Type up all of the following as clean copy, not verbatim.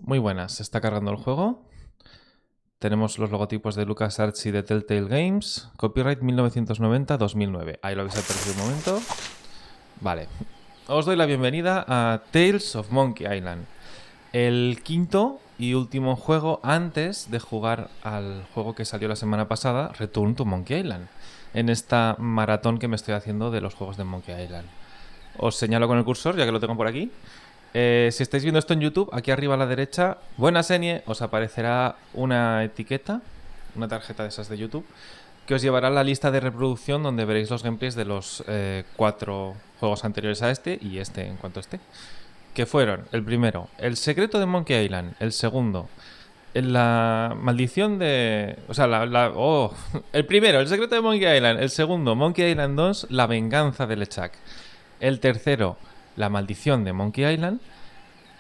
Muy buenas, se está cargando el juego. Tenemos los logotipos de LucasArts y de Telltale Games. Copyright 1990-2009. Ahí lo habéis aparecido un momento. Vale. Os doy la bienvenida a Tales of Monkey Island. El quinto y último juego antes de jugar al juego que salió la semana pasada, Return to Monkey Island. En esta maratón que me estoy haciendo de los juegos de Monkey Island. Os señalo con el cursor, ya que lo tengo por aquí. Si estáis viendo esto en YouTube, aquí arriba a la derecha, buena serie, os aparecerá una etiqueta, una tarjeta de esas de YouTube, que os llevará a la lista de reproducción donde veréis los gameplays de los 4 juegos anteriores a este y este en cuanto esté. Que fueron, el primero, El secreto de Monkey Island. El segundo, La maldición de... O sea, el primero, El secreto de Monkey Island. El segundo, Monkey Island 2, La venganza de Lechuck. El tercero, La maldición de Monkey Island.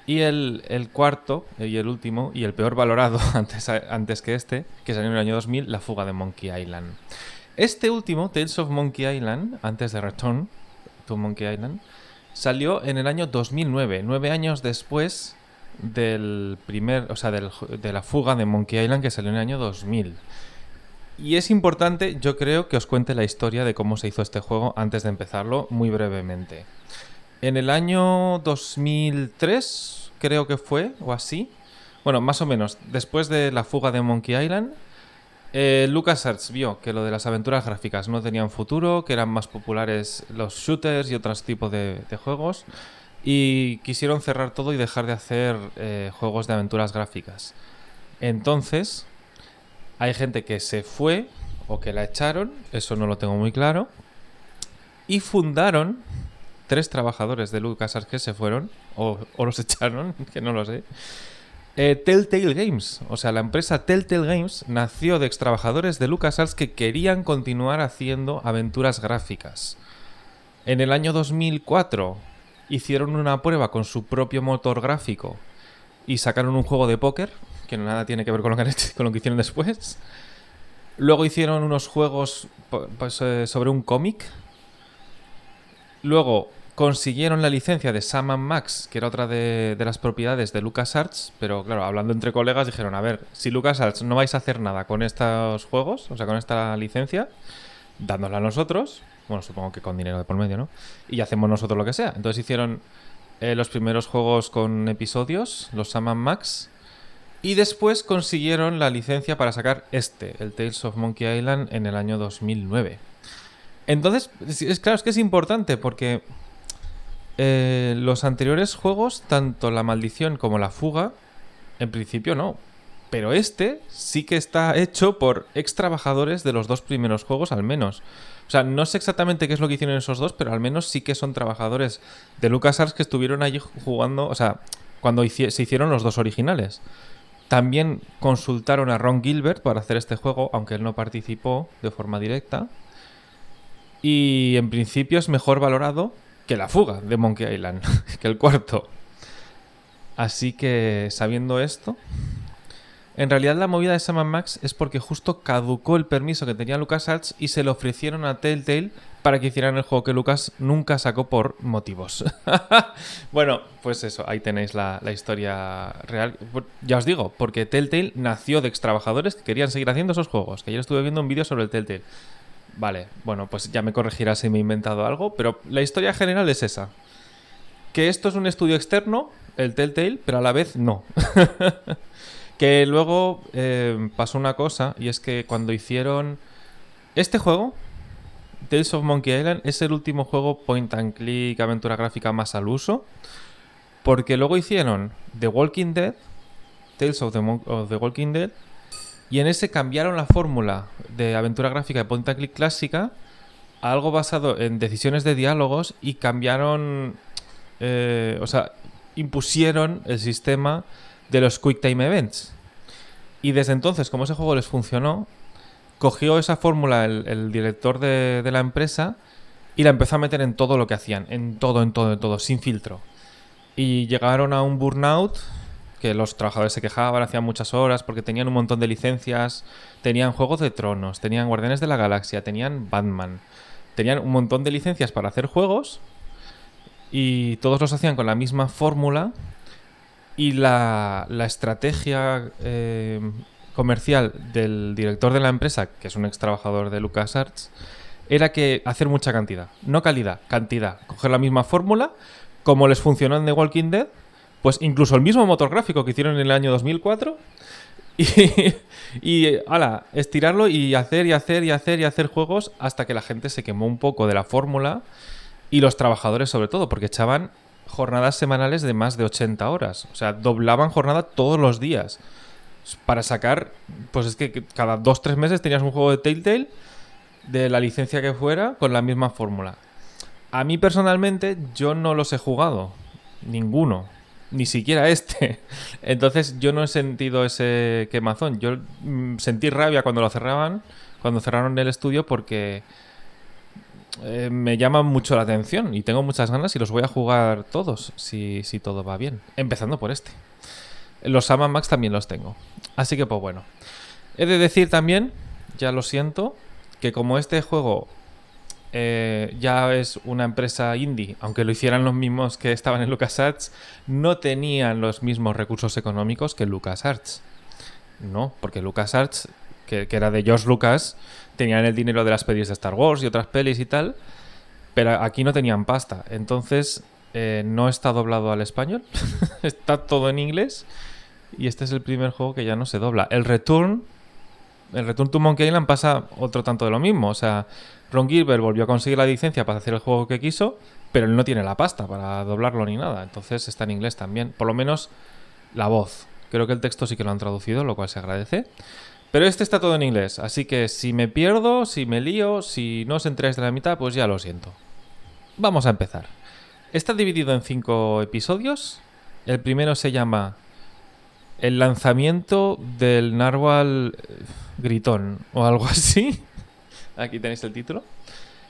Y el cuarto, y el último, y el peor valorado antes que este, que salió en el año 2000, La fuga de Monkey Island. Este último, Tales of Monkey Island, antes de Return to Monkey Island, salió en el año 2009, 9 años después del primer, o sea, de La fuga de Monkey Island, que salió en el año 2000. Y es importante, yo creo, que os cuente la historia de cómo se hizo este juego antes de empezarlo, muy brevemente. En el año 2003, creo que fue, o así, bueno, más o menos, después de La fuga de Monkey Island, LucasArts vio que lo de las aventuras gráficas no tenían futuro, que eran más populares los shooters y otros tipos de juegos, y quisieron cerrar todo y dejar de hacer juegos de aventuras gráficas. Entonces, hay gente que se fue o que la echaron, eso no lo tengo muy claro, y fundaron 3 trabajadores de LucasArts que se fueron, o los echaron, que no lo sé. Telltale Games, o sea, la empresa Telltale Games nació de extrabajadores de LucasArts que querían continuar haciendo aventuras gráficas. En el año 2004 hicieron una prueba con su propio motor gráfico y sacaron un juego de póker, que nada tiene que ver con lo que hicieron después. Luego hicieron unos juegos sobre un cómic. Luego consiguieron la licencia de Sam & Max, que era otra de las propiedades de LucasArts, pero claro, hablando entre colegas dijeron, a ver, si LucasArts no vais a hacer nada con estos juegos, o sea, con esta licencia, dádnosla a nosotros, bueno, supongo que con dinero de por medio, ¿no? Y hacemos nosotros lo que sea. Entonces hicieron los primeros juegos con episodios, los Sam & Max, y después consiguieron la licencia para sacar el Tales of Monkey Island, en el año 2009. Entonces, claro, es que es importante porque los anteriores juegos, tanto La maldición como La fuga, en principio no. Pero este sí que está hecho por ex trabajadores de los 2 primeros juegos, al menos. O sea, no sé exactamente qué es lo que hicieron esos 2, pero al menos sí que son trabajadores de LucasArts que estuvieron allí jugando, o sea, cuando se hicieron los 2 originales. También consultaron a Ron Gilbert para hacer este juego, aunque él no participó de forma directa. Y en principio es mejor valorado que La fuga de Monkey Island, que el cuarto. Así que, sabiendo esto, en realidad la movida de Sam & Max es porque justo caducó el permiso que tenía LucasArts y se lo ofrecieron a Telltale para que hicieran el juego que Lucas nunca sacó por motivos. Bueno, pues eso, ahí tenéis la historia real. Ya os digo, porque Telltale nació de ex trabajadores que querían seguir haciendo esos juegos, que ayer estuve viendo un vídeo sobre el Telltale. Vale, bueno, pues ya me corregirás si me he inventado algo, pero la historia general es esa. Que esto es un estudio externo, el Telltale, pero a la vez no. Que luego pasó una cosa, y es que cuando hicieron este juego, Tales of Monkey Island, es el último juego point and click, aventura gráfica más al uso, porque luego hicieron The Walking Dead, Tales of the Walking Dead, y en ese cambiaron la fórmula de aventura gráfica de point and click clásica a algo basado en decisiones de diálogos y cambiaron, o sea, impusieron el sistema de los Quick Time Events. Y desde entonces, como ese juego les funcionó, cogió esa fórmula el director de la empresa y la empezó a meter en todo lo que hacían, en todo, sin filtro. Y llegaron a un burnout, que los trabajadores se quejaban, hacían muchas horas porque tenían un montón de licencias, tenían Juegos de Tronos, tenían Guardianes de la Galaxia, tenían Batman, tenían un montón de licencias para hacer juegos y todos los hacían con la misma fórmula Y la estrategia comercial del director de la empresa, que es un ex trabajador de LucasArts, era que hacer mucha cantidad. No calidad, cantidad. Coger la misma fórmula, como les funcionó en The Walking Dead, pues incluso el mismo motor gráfico que hicieron en el año 2004, y ala, estirarlo y hacer juegos hasta que la gente se quemó un poco de la fórmula, y los trabajadores sobre todo, porque echaban jornadas semanales de más de 80 horas. O sea, doblaban jornada todos los días para sacar, pues es que cada 2-3 meses tenías un juego de Telltale de la licencia que fuera con la misma fórmula. A mí personalmente yo no los he jugado, ninguno, ni siquiera este. Entonces yo no he sentido ese quemazón. Yo sentí rabia cuando lo cerraban, cuando cerraron el estudio, porque me llama mucho la atención y tengo muchas ganas y los voy a jugar todos si todo va bien, empezando por este. Los Sam Max también los tengo, así que pues bueno. He de decir también, ya lo siento, que como este juego ya es una empresa indie, aunque lo hicieran los mismos que estaban en LucasArts, no tenían los mismos recursos económicos que LucasArts. No, porque LucasArts, que era de George Lucas, tenían el dinero de las pelis de Star Wars y otras pelis y tal, pero aquí no tenían pasta. Entonces no está doblado al español, está todo en inglés, y este es el primer juego que ya no se dobla. El Return to Monkey Island pasa otro tanto de lo mismo. O sea, Ron Gilbert volvió a conseguir la licencia para hacer el juego que quiso, pero él no tiene la pasta para doblarlo ni nada. Entonces está en inglés también. Por lo menos la voz. Creo que el texto sí que lo han traducido, lo cual se agradece. Pero este está todo en inglés. Así que si me pierdo, si me lío, si no os enteráis de la mitad, pues ya lo siento. Vamos a empezar. Está dividido en 5 episodios. El primero se llama El lanzamiento del narval gritón o algo así. Aquí tenéis el título.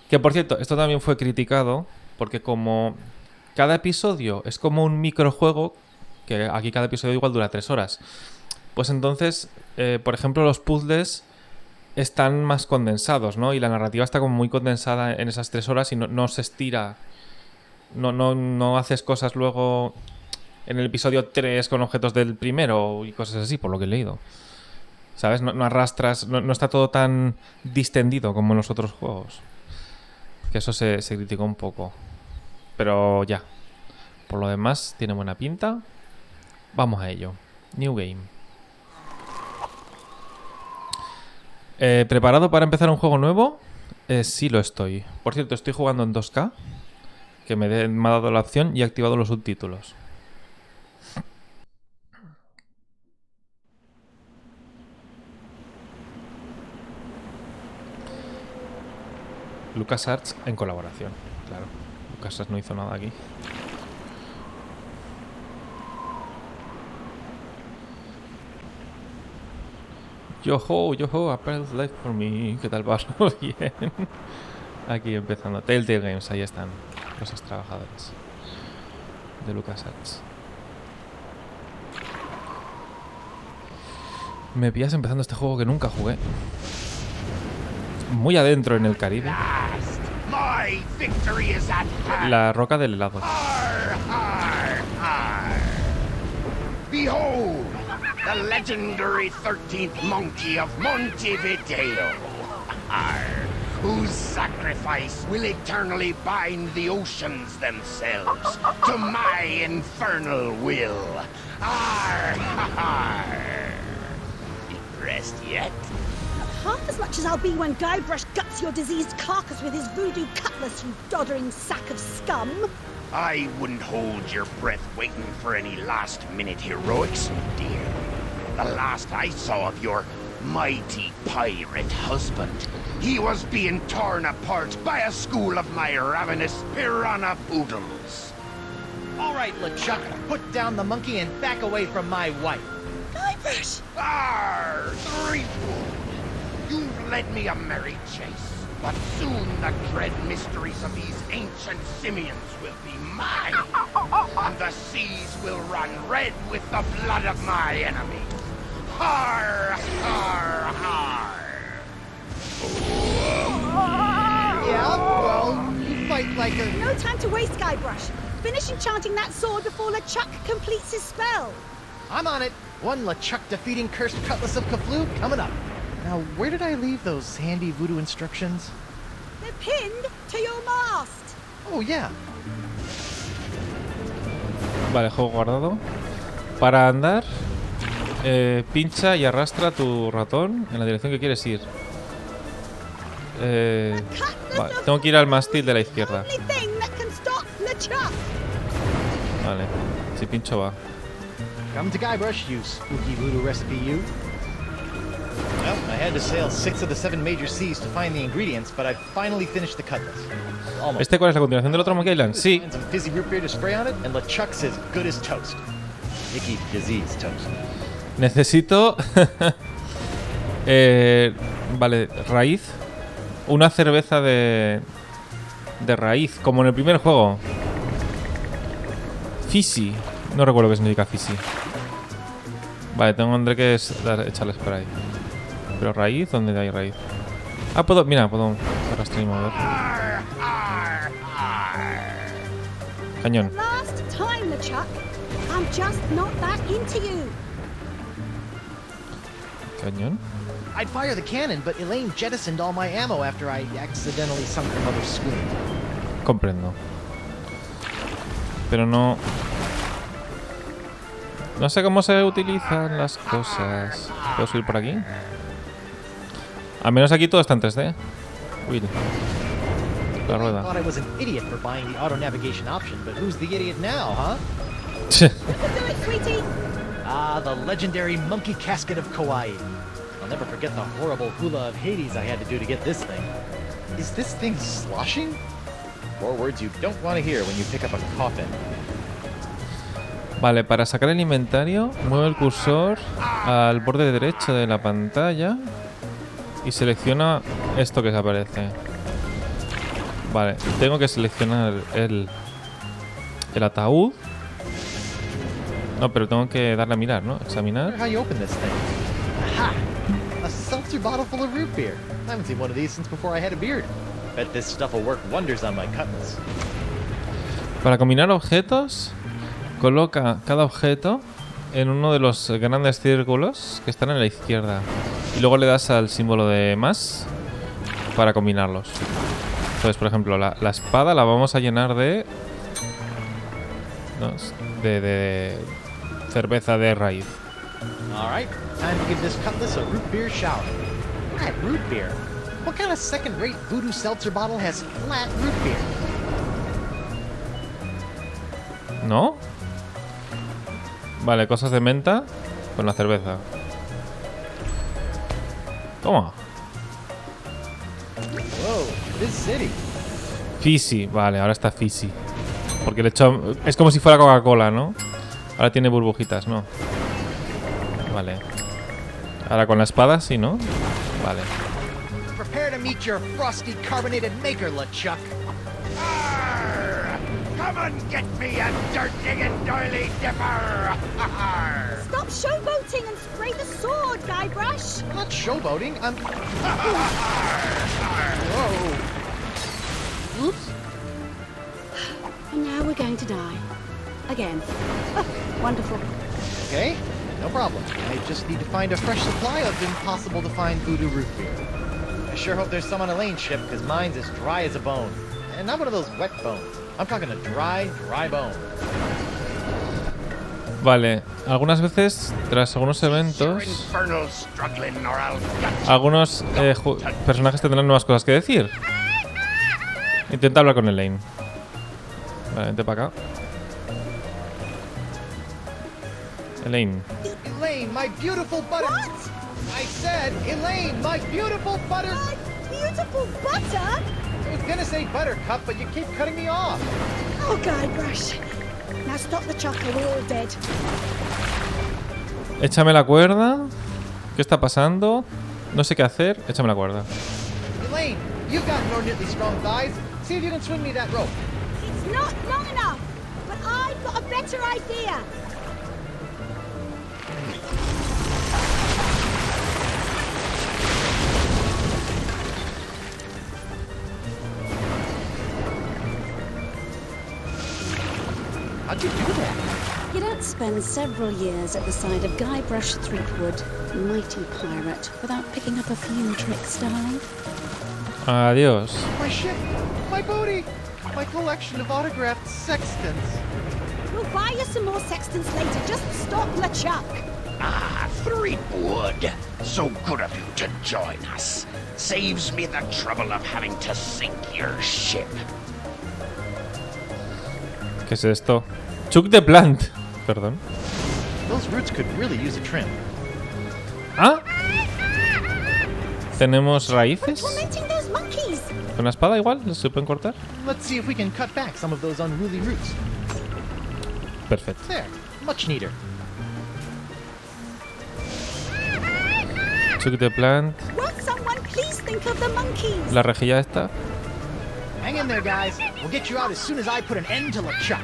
Que por cierto, esto también fue criticado porque como cada episodio es como un microjuego, que aquí cada episodio igual dura 3 horas, pues entonces, por ejemplo, los puzzles están más condensados, ¿no? Y la narrativa está como muy condensada en esas 3 horas y no se estira. No haces cosas luego en el episodio 3 con objetos del primero y cosas así, por lo que he leído. ¿Sabes? No arrastras, no está todo tan distendido como en los otros juegos. Que eso se criticó un poco. Pero ya. Por lo demás, tiene buena pinta. Vamos a ello. New Game. ¿Preparado para empezar un juego nuevo? Sí lo estoy. Por cierto, estoy jugando en 2K. Que me ha dado la opción y he activado los subtítulos. LucasArts en colaboración, claro. LucasArts no hizo nada aquí. Yo-ho, a pearl's life for me. ¿Qué tal vas? Bien. Aquí empezando. Telltale Games, ahí están los ex trabajadores de LucasArts. Me pillas empezando este juego que nunca jugué. Muy adentro en el Caribe. La roca del helado. Behold, the legendary 13th monkey of Montevideo, whose sacrifice will eternally bind the oceans themselves to my infernal will. Arr, arr. Depressed yet? Half as much as I'll be when Guybrush guts your diseased carcass with his voodoo cutlass, you doddering sack of scum. I wouldn't hold your breath waiting for any last-minute heroics, dear. The last I saw of your mighty pirate husband, he was being torn apart by a school of my ravenous piranha poodles. All right, Lechuck, put down the monkey and back away from my wife. Guybrush! Arr, Threepwood! You've led me a merry chase, but soon the dread mysteries of these ancient simians will be mine, and the seas will run red with the blood of my enemy. Har, har, har! Yeah, well, you fight like a... No time to waste, Guybrush. finish enchanting that sword before LeChuck completes his spell. I'm on it. One LeChuck defeating cursed cutlass of Kaflu coming up. Now, where did I leave those handy voodoo instructions? They're pinned to your mast. Oh, yeah. Vale, juego guardado. Para andar, pincha y arrastra tu ratón en la dirección que quieres ir. Vale, tengo que ir al mástil de la izquierda. Only thing that can stop LeChuck. Vale, si pincho va. Come to Guybrush, you spooky voodoo recipe you. Well, I had to sail 6 of the 7 major seas to find the ingredients, but I finally finished the cutlass. Almost. ¿Este cuál es la continuación del otro Monkey Island? Sí. Find some fizzy root beer to spray on it, and LeChuck's as good as toast. Icky disease toast. Necesito... vale, raíz. Una cerveza de raíz, como en el primer juego. Fizzy. No recuerdo qué significa Fizzy. Vale, tendré que echarles por ahí. Pero raíz, ¿dónde hay raíz? Ah, puedo... Mira, puedo arrastrar y mover. Cañón. Last time, LeChuck. I'm just not that into you. Cañón. I'd fire the cannon, but Elaine jettisoned all my ammo after I accidentally sunk her mother's schooner. Comprendo. Pero no... No sé cómo se utilizan las cosas. ¿Puedo subir por aquí? Al menos aquí todo está en 3D. Uy. La I rueda. thought I was an idiot for buying the auto navigation option, but who's the idiot now, huh? You can do it, sweetie. Ah, the legendary monkey casket of Kauai. I'll never forget the horrible hula of Hades I had to do to get this thing. Is this thing sloshing? 4 words you don't want to hear when you pick up a coffin. Vale, para sacar el inventario, muevo el cursor al borde derecho de la pantalla y selecciona esto que se aparece. Vale, tengo que seleccionar el ataúd. No, pero tengo que darle a mirar, ¿no? Examinar. How you open this thing? Aha! A seltzer bottle full of root beer. I haven't seen one of these since before I had a beard. Bet this stuff will work wonders on my cutlass. Para combinar objetos, coloca cada objeto en uno de los grandes círculos que están en la izquierda. Y luego le das al símbolo de más para combinarlos. Entonces, por ejemplo, la espada la vamos a llenar de... de cerveza de raíz. Alright, time to give this cutlass a root beer shower. Flat root beer? What kind of second-rate voodoo seltzer bottle has flat root beer? ¿No? Vale, cosas de menta con la cerveza. Toma. Whoa, this city. Fizzy, vale, ahora está Fizzy. Porque le he hecho... Es como si fuera Coca-Cola, ¿no? Ahora tiene burbujitas, ¿no? Vale. Ahora con la espada, sí, ¿no? Vale. Prepare to meet your frosty carbonated maker, LeChuck. Arr! Come and get me a dirt-digging doily dipper! Arr! Stop showboating and spray the sword, Guybrush. I'm not showboating, I'm... Whoa. Oops. And now we're going to die. Again. Oh, wonderful. Okay, no problem. I just need to find a fresh supply of impossible-to-find voodoo root beer. I sure hope there's some on Elaine's ship, because mine's as dry as a bone. And not one of those wet bones. I'm talking a dry, dry bone. Vale, algunas veces, tras algunos eventos, algunos personajes tendrán nuevas cosas que decir. Intenta hablar con Elaine. Vale, vente para acá. Elaine. Elaine, my beautiful butter... What? I said, Elaine, my beautiful butter... My beautiful butter? I was gonna say buttercup, but you keep cutting me off. Oh, Guybrush. Now stop the chuck or we're all dead. Échame la cuerda. ¿Qué está pasando? No sé qué hacer. Échame la cuerda. Elaine, you've got inordinately strong thighs. See if you can swing me that rope. It's not long enough, but I've got a better idea. How'd you do that? You don't spend several years at the side of Guybrush Threepwood, mighty pirate, without picking up a few tricks, darling. Adiós. My ship! My booty! My collection of autographed sextants. We'll buy you some more sextants later. Just stop LeChuck. Ah, Threepwood. So good of you to join us. Saves me the trouble of having to sink your ship. ¿Qué es esto? Chuck the Plant. Perdón. Those roots could really use a trim. ¿Ah? ¿Tenemos raíces? Tormenting those monkeys. ¿Con la espada igual? ¿Se pueden cortar? Let's see if we can cut back some of those unruly roots. Perfecto. There, much neater. Chuck the Plant. Won't someone please think of the monkeys? La rejilla esta. Hang in there, guys. We'll get you out as soon as I put an end to LeChuck.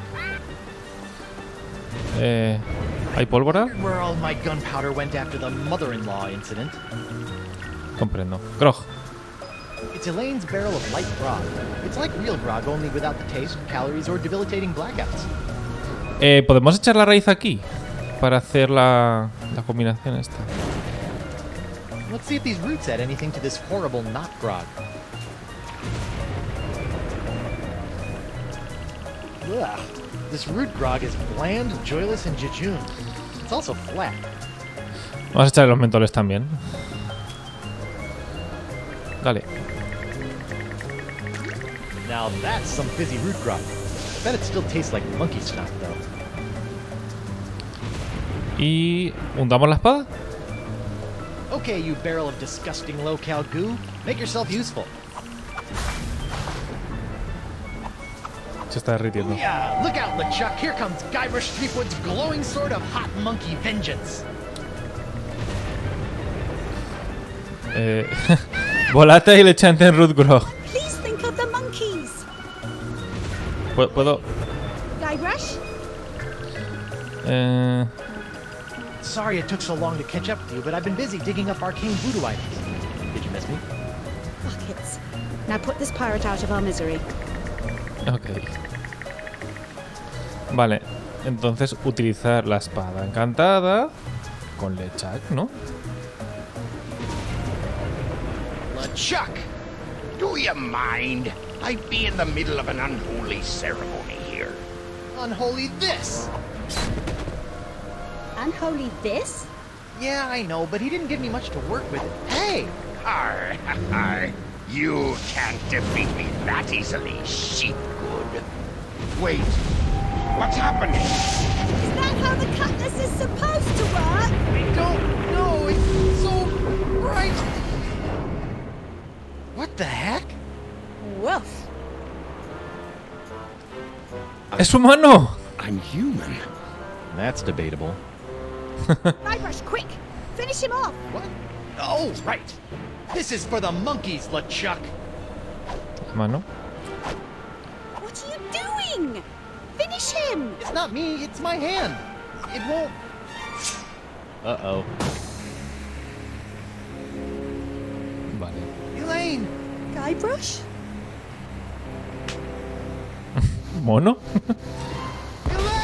¿Hay pólvora? Where all my gunpowder went after the mother-in-law incident. Comprendo. Grog. It's Elaine's barrel of light grog. It's like real grog, only without the taste, calories, or debilitating blackouts. ¿Podemos echar la raíz aquí? Para hacer la combinación esta. Let's see if these roots add anything to this horrible not grog. Ugh. This root grog is bland, joyless, and jejune. It's also flat. Vamos a echar los mentoles también. Dale. Now that's some fizzy root grog. I bet it still tastes like monkey snot, though. Y hundamos la espada. Okay, you barrel of disgusting low-cal goo. Make yourself useful. Se está derritiendo. Yeah, look out, LeChuck. Here comes Guybrush Threepwood's glowing sword of hot monkey vengeance. Volata y le chanten root grog. Please think of the monkeys. ¿Puedo? Guybrush? Sorry it took so long to catch up with you, but I've been busy digging up arcane voodoo items. Did you miss me? Buckets. Now put this pirate out of our misery. Ok. Vale. Entonces utilizar la espada encantada con Lechuck, ¿no? LeChuck, do you mind? I'd be in the middle of an unholy ceremony here. Unholy this! Unholy this? Yeah, I know, but he didn't give me much to work with. Hey! Arr, arr. You can't defeat me that easily, sheepgood. Wait, what's happening? Is that how the cutlass is supposed to work? I don't know, it's so bright! What the heck? Woof. ¡Es humano! I'm human. That's debatable. Guybrush, quick! Finish him off! What? Oh, right! This is for the monkeys, LeChuck! Humano. What are you doing? Finish him! It's not me, it's my hand! It won't... Uh-oh. Vale. Elaine! Guybrush? ¿Mono? Elaine!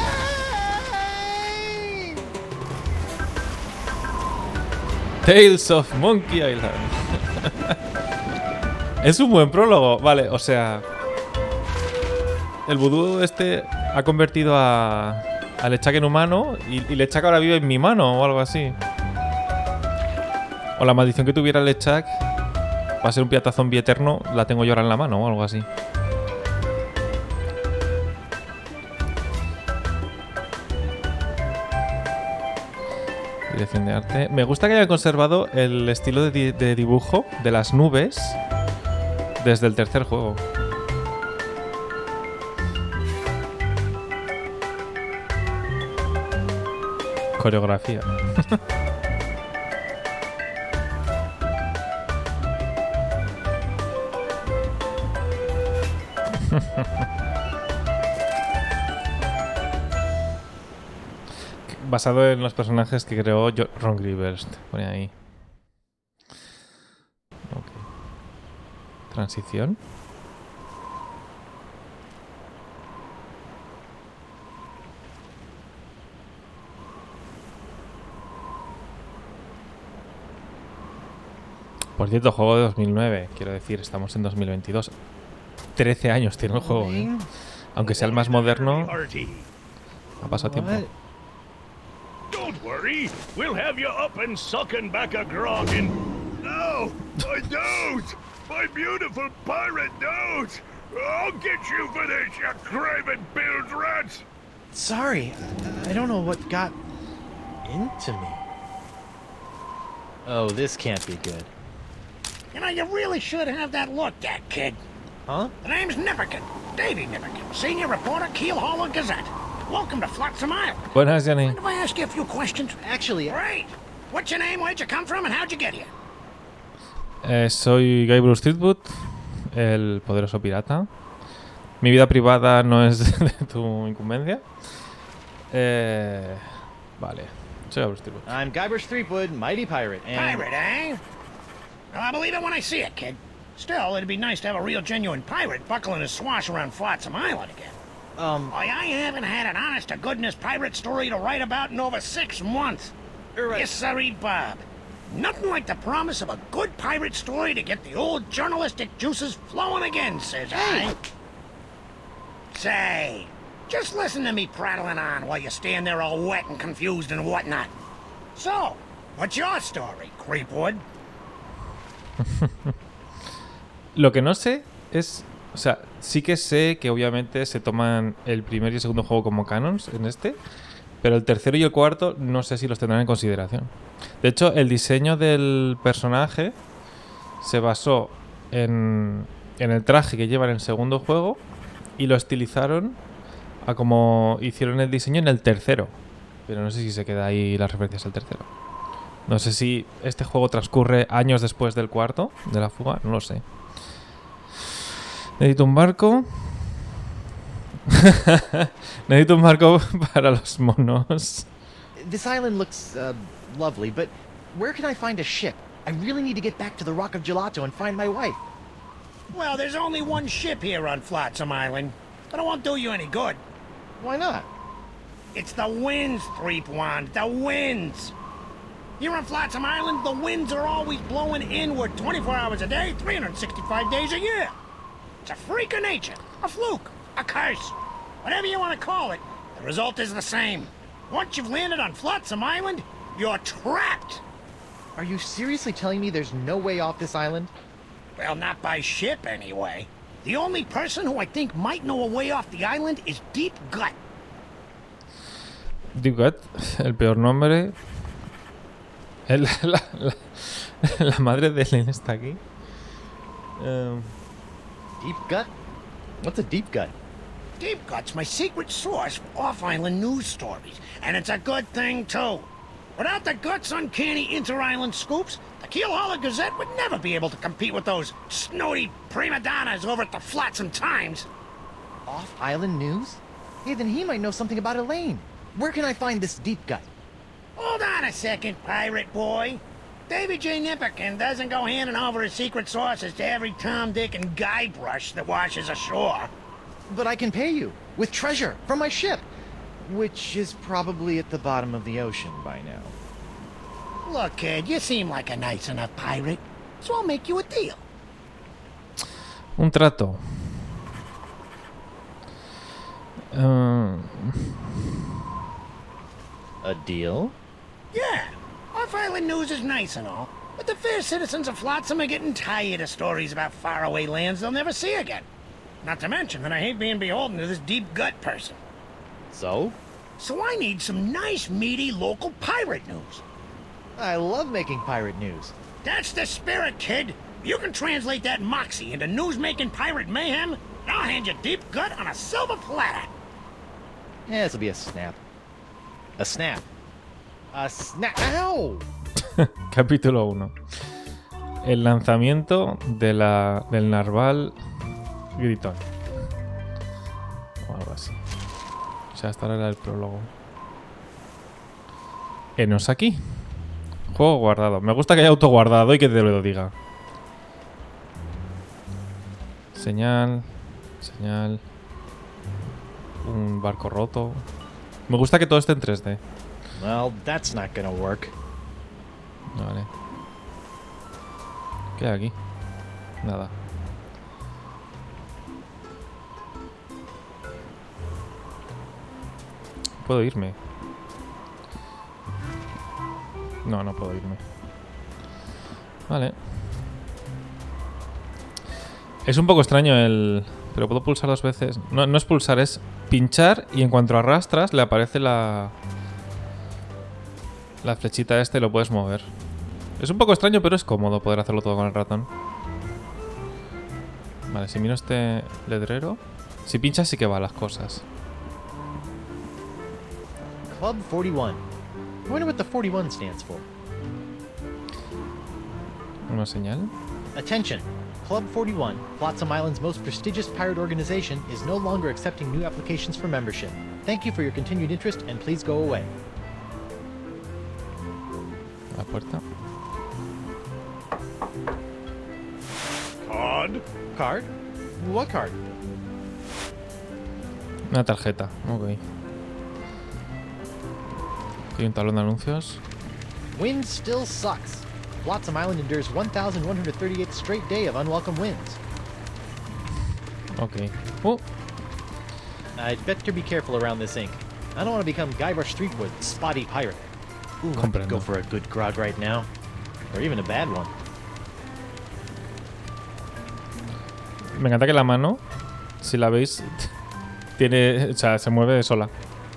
Tales of Monkey Island. Es un buen prólogo. Vale, o sea... El vudú este ha convertido a Lechuck en humano y Lechuck ahora vive en mi mano o algo así. O la maldición que tuviera Lechuck para ser un pirata zombie eterno la tengo yo ahora en la mano o algo así. Dirección de arte. Me gusta que haya conservado el estilo de dibujo de las nubes desde el tercer juego. Coreografía. Basado en los personajes que creó Ron Grieber. Pone ahí. Okay. Transición. Por cierto, juego de 2009. Quiero decir, estamos en 2022. 13 años tiene el juego, ¿eh? Aunque sea el más moderno, ha pasado tiempo. Don't worry, we'll have you up and sucking back a grog in. No, my nose! My beautiful pirate nose! I'll get you for this, you craven bilge rats! Sorry, I don't know what got into me. Oh, this can't be good. You know, you really should have that looked at, kid. Huh? The name's Nipperkin. Davy Nipperkin, senior reporter, Keelhaul Gazette. Welcome to Flotsam Island. Buenas, Jenny. Mind if I ask you a few questions? Actually, Great. What's your name, where'd you come from, and how'd you get here? Soy Guy Bruce Streetwood, el poderoso pirata. Mi vida privada no es de tu incumbencia. Vale. Soy Guy Bruce Streetwood. I'm Guybrush Threepwood, mighty pirate, and... Pirate, eh? Well, I believe it when I see it, kid. Still, it'd be nice to have a real genuine pirate buckling his swash around Flotsam Island again. Why, I haven't had an honest-to-goodness pirate story to write about in over 6 months. Right. Yes, sirree, Bob. Nothing like the promise of a good pirate story to get the old journalistic juices flowing again, says I. Say, just listen to me prattling on while you stand there all wet and confused and whatnot. So, what's your story, Creepwood? Lo que no sé es... O sea, sí que sé que obviamente se toman el primer y el segundo juego como canons en este, pero el tercero y el cuarto no sé si los tendrán en consideración. De hecho, el diseño del personaje se basó en el traje que lleva en el segundo juego y lo estilizaron a como hicieron el diseño en el tercero. Pero no sé si se queda ahí las referencias al tercero. No sé si este juego transcurre años después del cuarto, de la fuga, no lo sé. Necesito un barco. Necesito un barco para los monos. This island looks, lovely, but where can I find a ship? I really need to get back to the Rock of Gelato and find my wife. Well, there's only one ship here on Flotsam Island, but it won't do you any good. Why not? It's the winds, Threepwand, the winds. Here on Flotsam Island, the winds are always blowing inward 24 hours a day, 365 days a year. It's a freak of nature, a fluke, a curse. Whatever you want to call it, the result is the same. Once you've landed on Flotsam Island, you're trapped. Are you seriously telling me there's no way off this island? Well, not by ship, anyway. The only person who I think might know a way off the island is Deep Gut. Deep Gut, el peor nombre. La madre de Ellen está aquí. Deep gut? What's a deep gut? Deep Gut's my secret source for off-island news stories, and it's a good thing, too. Without the Gut's uncanny inter-island scoops, the Keelhaul Gazette would never be able to compete with those snooty prima donnas over at the Flotsam Times. Off-island news? Hey, then he might know something about Elaine. Where can I find this deep gut? Hold on a second, pirate boy. Davy J. Nipperkin doesn't go handing over his secret sources to every Tom, Dick, and Guybrush that washes ashore. But I can pay you with treasure from my ship, which is probably at the bottom of the ocean by now. Look, kid, you seem like a nice enough pirate, so I'll make you a deal. Un trato. A deal? Yeah, off-island news is nice and all, but the fair citizens of Flotsam are getting tired of stories about faraway lands they'll never see again. Not to mention that I hate being beholden to this Deep Gut person. So? So I need some nice, meaty, local pirate news. I love making pirate news. That's the spirit, kid. You can translate that moxie into news-making pirate mayhem, and I'll hand you Deep Gut on a silver platter. Yeah, this'll be a snap. A snap. A snap. Ow! Capítulo 1. El lanzamiento del narval gritón. O algo así. O sea, hasta ahora era el prólogo. Enos aquí. Juego guardado. Me gusta que haya autoguardado y que te lo diga. Señal. Señal. Un barco roto. Me gusta que todo esté en 3D. Well, that's not gonna work. Vale. ¿Qué hay aquí? Nada. ¿Puedo irme? No, no puedo irme. Vale. Es un poco extraño el... Pero puedo pulsar 2 veces. No, no es pulsar, es pinchar y en cuanto arrastras le aparece la flechita esta y lo puedes mover. Es un poco extraño, pero es cómodo poder hacerlo todo con el ratón. Vale, si miro este letrero... Si pinchas sí que va las cosas. Club 41. I wonder what the 41 stands for. Una señal. Attention! Club 41, Flotsam Island's most prestigious pirate organization, is no longer accepting new applications for membership. Thank you for your continued interest, and please go away. La puerta. Card? Card? What card? Una tarjeta. Ok. Aquí hay un talón de anuncios. Wind still sucks. Flotsam Island endures 1,138th straight day of unwelcome winds. Ok. I'd better be careful around this ink. I don't want to become Guybrush Threepwood, spotty pirate. Ooh, I could go for a good grog right now. Or even a bad one. Me encanta que la mano, si la veis, tiene, o sea, se mueve sola.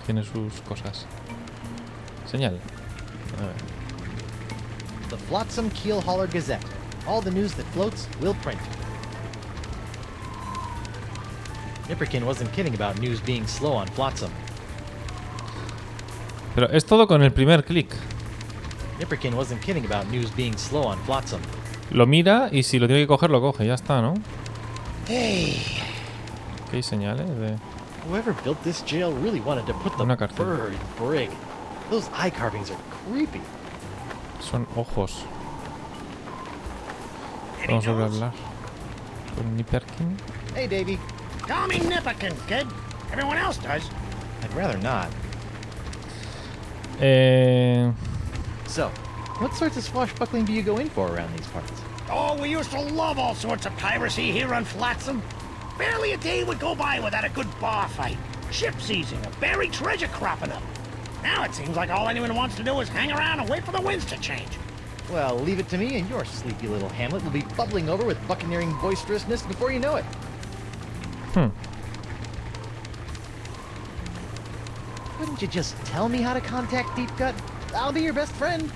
Tiene sus cosas. Señal. A ver. The Flotsam Keel Hauler Gazette. All the news that floats, will print. Nipperkin wasn't kidding about news being slow on Flotsam. Pero es todo con el primer clic. Nipperkin wasn't kidding about news being slow on Flotsam. Lo mira y si lo tiene que coger, lo coge. Ya está, ¿no? Hey! ¿Qué hay señales de...? Whoever built this jail really wanted to put the Una cárcel. bird brig. Those eye carvings are creepy. Son ojos. Vamos a hablar con Nipperkin. Hey, Davey. Call me Nipperkin, kid. Everyone else does. I'd rather not. So, what sorts of swashbuckling do you go in for around these parts? Oh, we used to love all sorts of piracy here on Flotsam. Barely a day would go by without a good bar fight, ship seizing, or buried treasure cropping up. Now it seems like all anyone wants to do is hang around and wait for the winds to change. Well, leave it to me and your sleepy little hamlet will be bubbling over with buccaneering boisterousness before you know it. Wouldn't you just tell me how to contact Deep Gut? I'll be your best friend.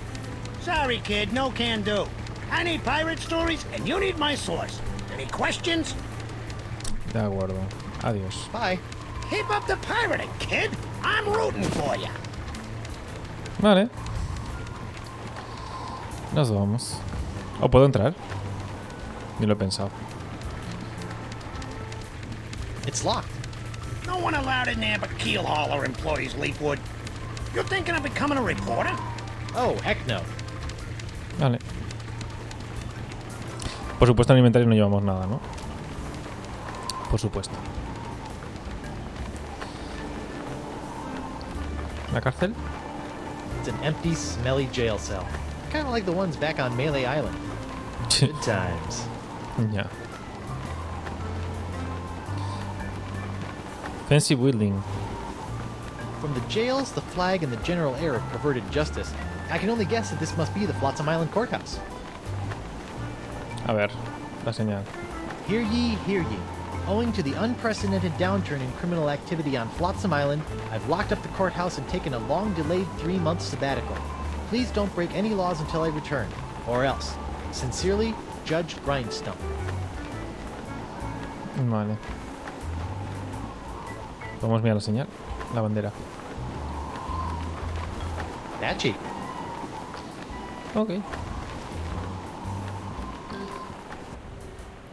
Sorry, kid, no can do. I need pirate stories, and you need my source. Any questions? De acuerdo. Adiós. Bye. Keep up the pirating, kid. I'm rooting for you. Vale. Nos vamos. ¿O puedo entrar? Ni lo he pensado. It's locked. No one allowed in there but keel hauler employees, Leepwood. You're thinking of becoming a reporter? Oh, heck no. Vale. Por supuesto, en el inventario no llevamos nada, ¿no? Por supuesto. ¿La cárcel? It's an empty, smelly jail cell. Kind of like the ones back on Melee Island. Good times. Ya. Fancy building. From the jails, the flag, and the general air of perverted justice, I can only guess that this must be the Flotsam Island courthouse. A ver, la señal. Hear ye, hear ye. Owing to the unprecedented downturn in criminal activity on Flotsam Island, I've locked up the courthouse and taken a long-delayed 3-month sabbatical. Please don't break any laws until I return, or else. Sincerely, Judge Grindstone. Vale. Podemos mirar la señal. La bandera. Patchy. Ok.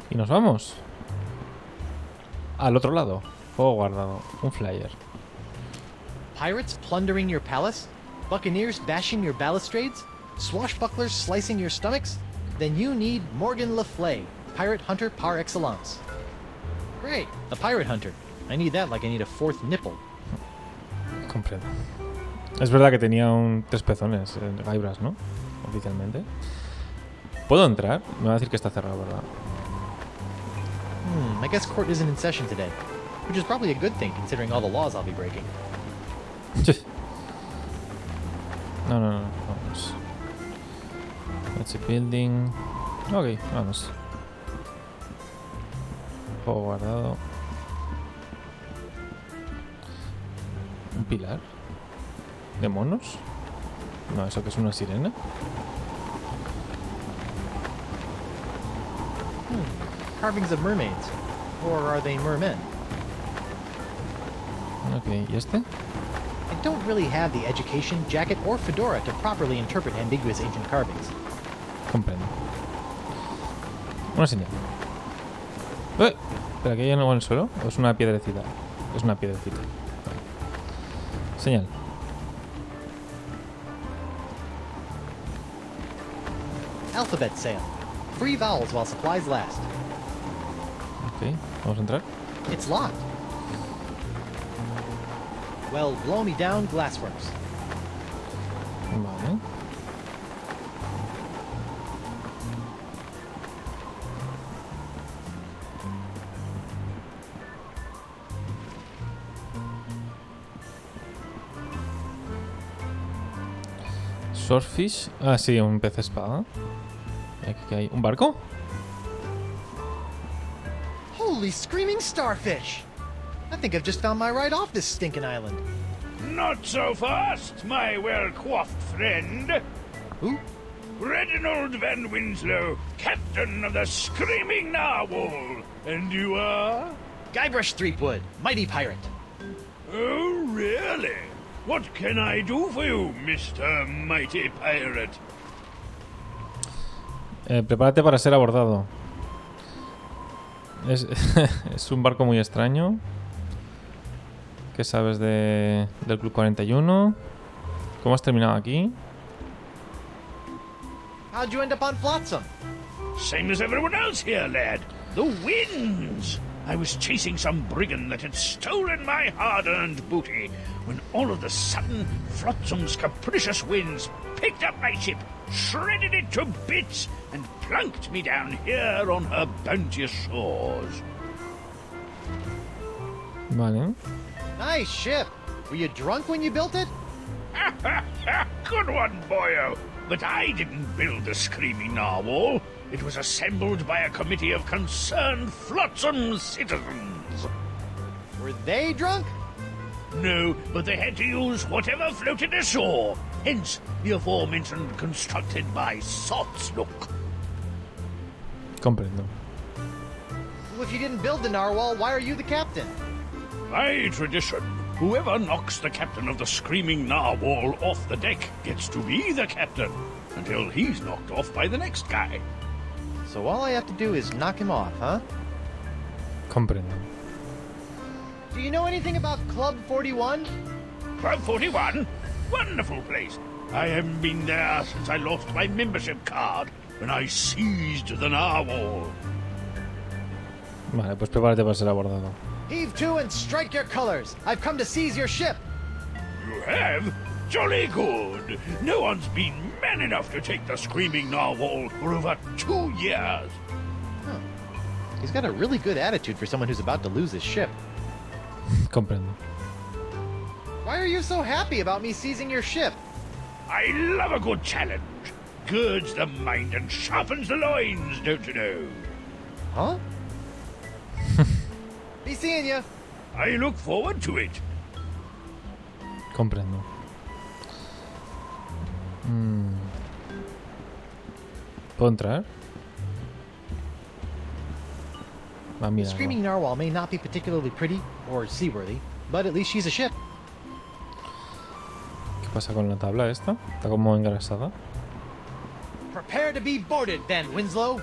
Y nos vamos. Al otro lado. Fuego guardado. Un flyer. Pirates plundering your palace? Buccaneers bashing your balustrades? Swashbucklers slicing your stomachs? Then you need Morgan Le Fay, pirate hunter par excellence. Great, a pirate hunter. I need that like I need a 4th nipple. Comprendo. Es verdad que tenía tres pezones, Guybrush, ¿no? Oficialmente. ¿Puedo entrar? Me va a decir que está cerrado, ¿verdad? I guess court isn't in session today. Which is probably a good thing, considering all the laws I'll be breaking. No, vamos. That's a building. Ok, vamos. Juego guardado. ¿Un pilar? ¿De monos? No, ¿eso que es una sirena? Carvings of mermaids. Or are they mermen? Ok, ¿y este? I don't really have the education, jacket, or fedora to properly interpret ambiguous ancient carvings. Comprendo. Una señal. ¡Eh! ¿Pero aquí hay algo en el suelo? ¿O es una piedrecita? Es una piedrecita. Vale. Señal. Alphabet sale. Free vowels while supplies last. Ok, vamos a entrar. It's locked. Well, blow me down, Glassworks. Vale. Swordfish. Ah, sí, un pez espada. Aquí que hay un barco. Holy screaming starfish! I think I've just found my ride off this stinking island. Not so fast, my well-coiffed friend. Who? Reginald Van Winslow, captain of the Screaming Narwhal. And you are? Guybrush Threepwood, mighty pirate. Oh, really? What can I do for you, Mr. Mighty Pirate? Prepárate para ser abordado. Es un barco muy extraño. ¿Qué sabes del Club 41? ¿Cómo has terminado aquí? How'd you end up on Flotsam? Same as everyone else here, lad. The winds! I was chasing some brigand that had stolen my hard-earned booty, when all of a sudden, Flotsam's capricious winds picked up my ship, shredded it to bits, and plunked me down here on her bounteous shores. Vale. Nice ship. Were you drunk when you built it? Good one, boyo. But I didn't build the Screaming Narwhal. It was assembled by a committee of concerned Flotsam citizens. Were they drunk? No, but they had to use whatever floated ashore. Hence, the aforementioned constructed by Sot's Look. Comprendo. Well, if you didn't build the narwhal, why are you the captain? By tradition, whoever knocks the captain of the Screaming Narwhal off the deck gets to be the captain, until he's knocked off by the next guy. So all I have to do is knock him off, huh? Comprendo. Do you know anything about Club 41? Club 41? Wonderful place. I haven't been there since I lost my membership card when I seized the narwhal. Vale, pues prepárate para ser abordado. Heave to and strike your colors. I've come to seize your ship. You have? Jolly good. No one's been man enough to take the Screaming Narwhal for over 2 years. Huh. He's got a really good attitude for someone who's about to lose his ship. Comprendo. Why are you so happy about me seizing your ship? I love a good challenge. Girds the mind and sharpens the loins, don't you know? Huh? Be seeing ya. I look forward to it. Comprendo. ¿Puedo entrar? Ah, The mira. Screaming Narwhal may not be particularly pretty or seaworthy, but at least she's a ship. ¿Qué pasa con la tabla esta? Está como engrasada. Prepare to be boarded, Van Winslow.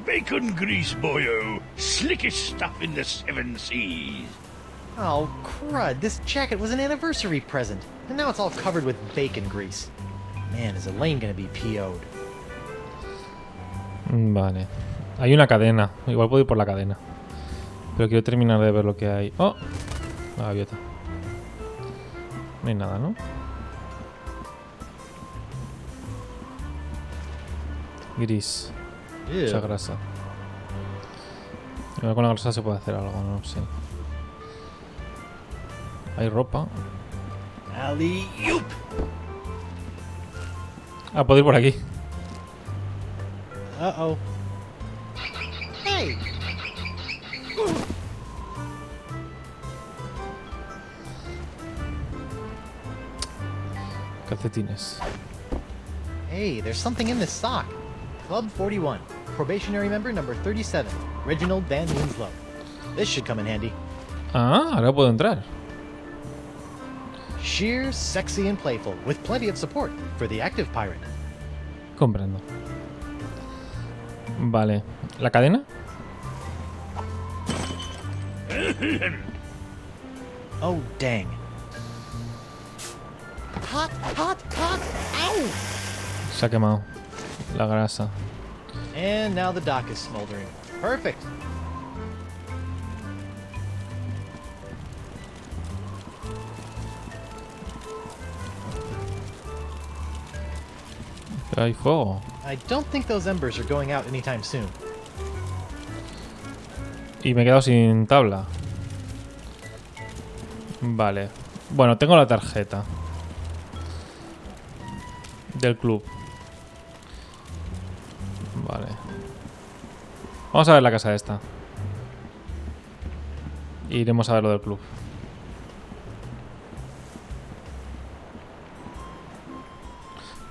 Bacon grease, boyo. Slickest stuff in the 7 seas. Oh, crud. This jacket was an anniversary present, and now it's all covered with bacon grease. Man, is Elaine gonna be PO'd. Vale. Hay una cadena. Igual puedo ir por la cadena. Pero quiero terminar de ver lo que hay. ¡Oh! La gaviota. No hay nada, ¿no? Gris. Ew. Mucha grasa. Igual con la grasa se puede hacer algo, no sé. Hay ropa. Alley-oop. Ah, puedo ir por aquí. Uh-oh. Hey! Calcetines. Hey, there's something in this sock. Club 41. Probationary member number 37. Reginald Van Winslow. This should come in handy. Ah, ahora puedo entrar. Sheer, sexy, and playful, with plenty of support for the active pirate. Comprendo. Vale. ¿La cadena? Oh, dang. Hot, hot, hot! Ow! Se ha quemado. La grasa. And now the dock is smoldering. Perfect. Pero hay fuego. I don't think those embers are going out anytime soon. Y me he quedado sin tabla. Vale. Bueno, tengo la tarjeta del club. Vale. Vamos a ver la casa esta. Iremos a ver lo del club.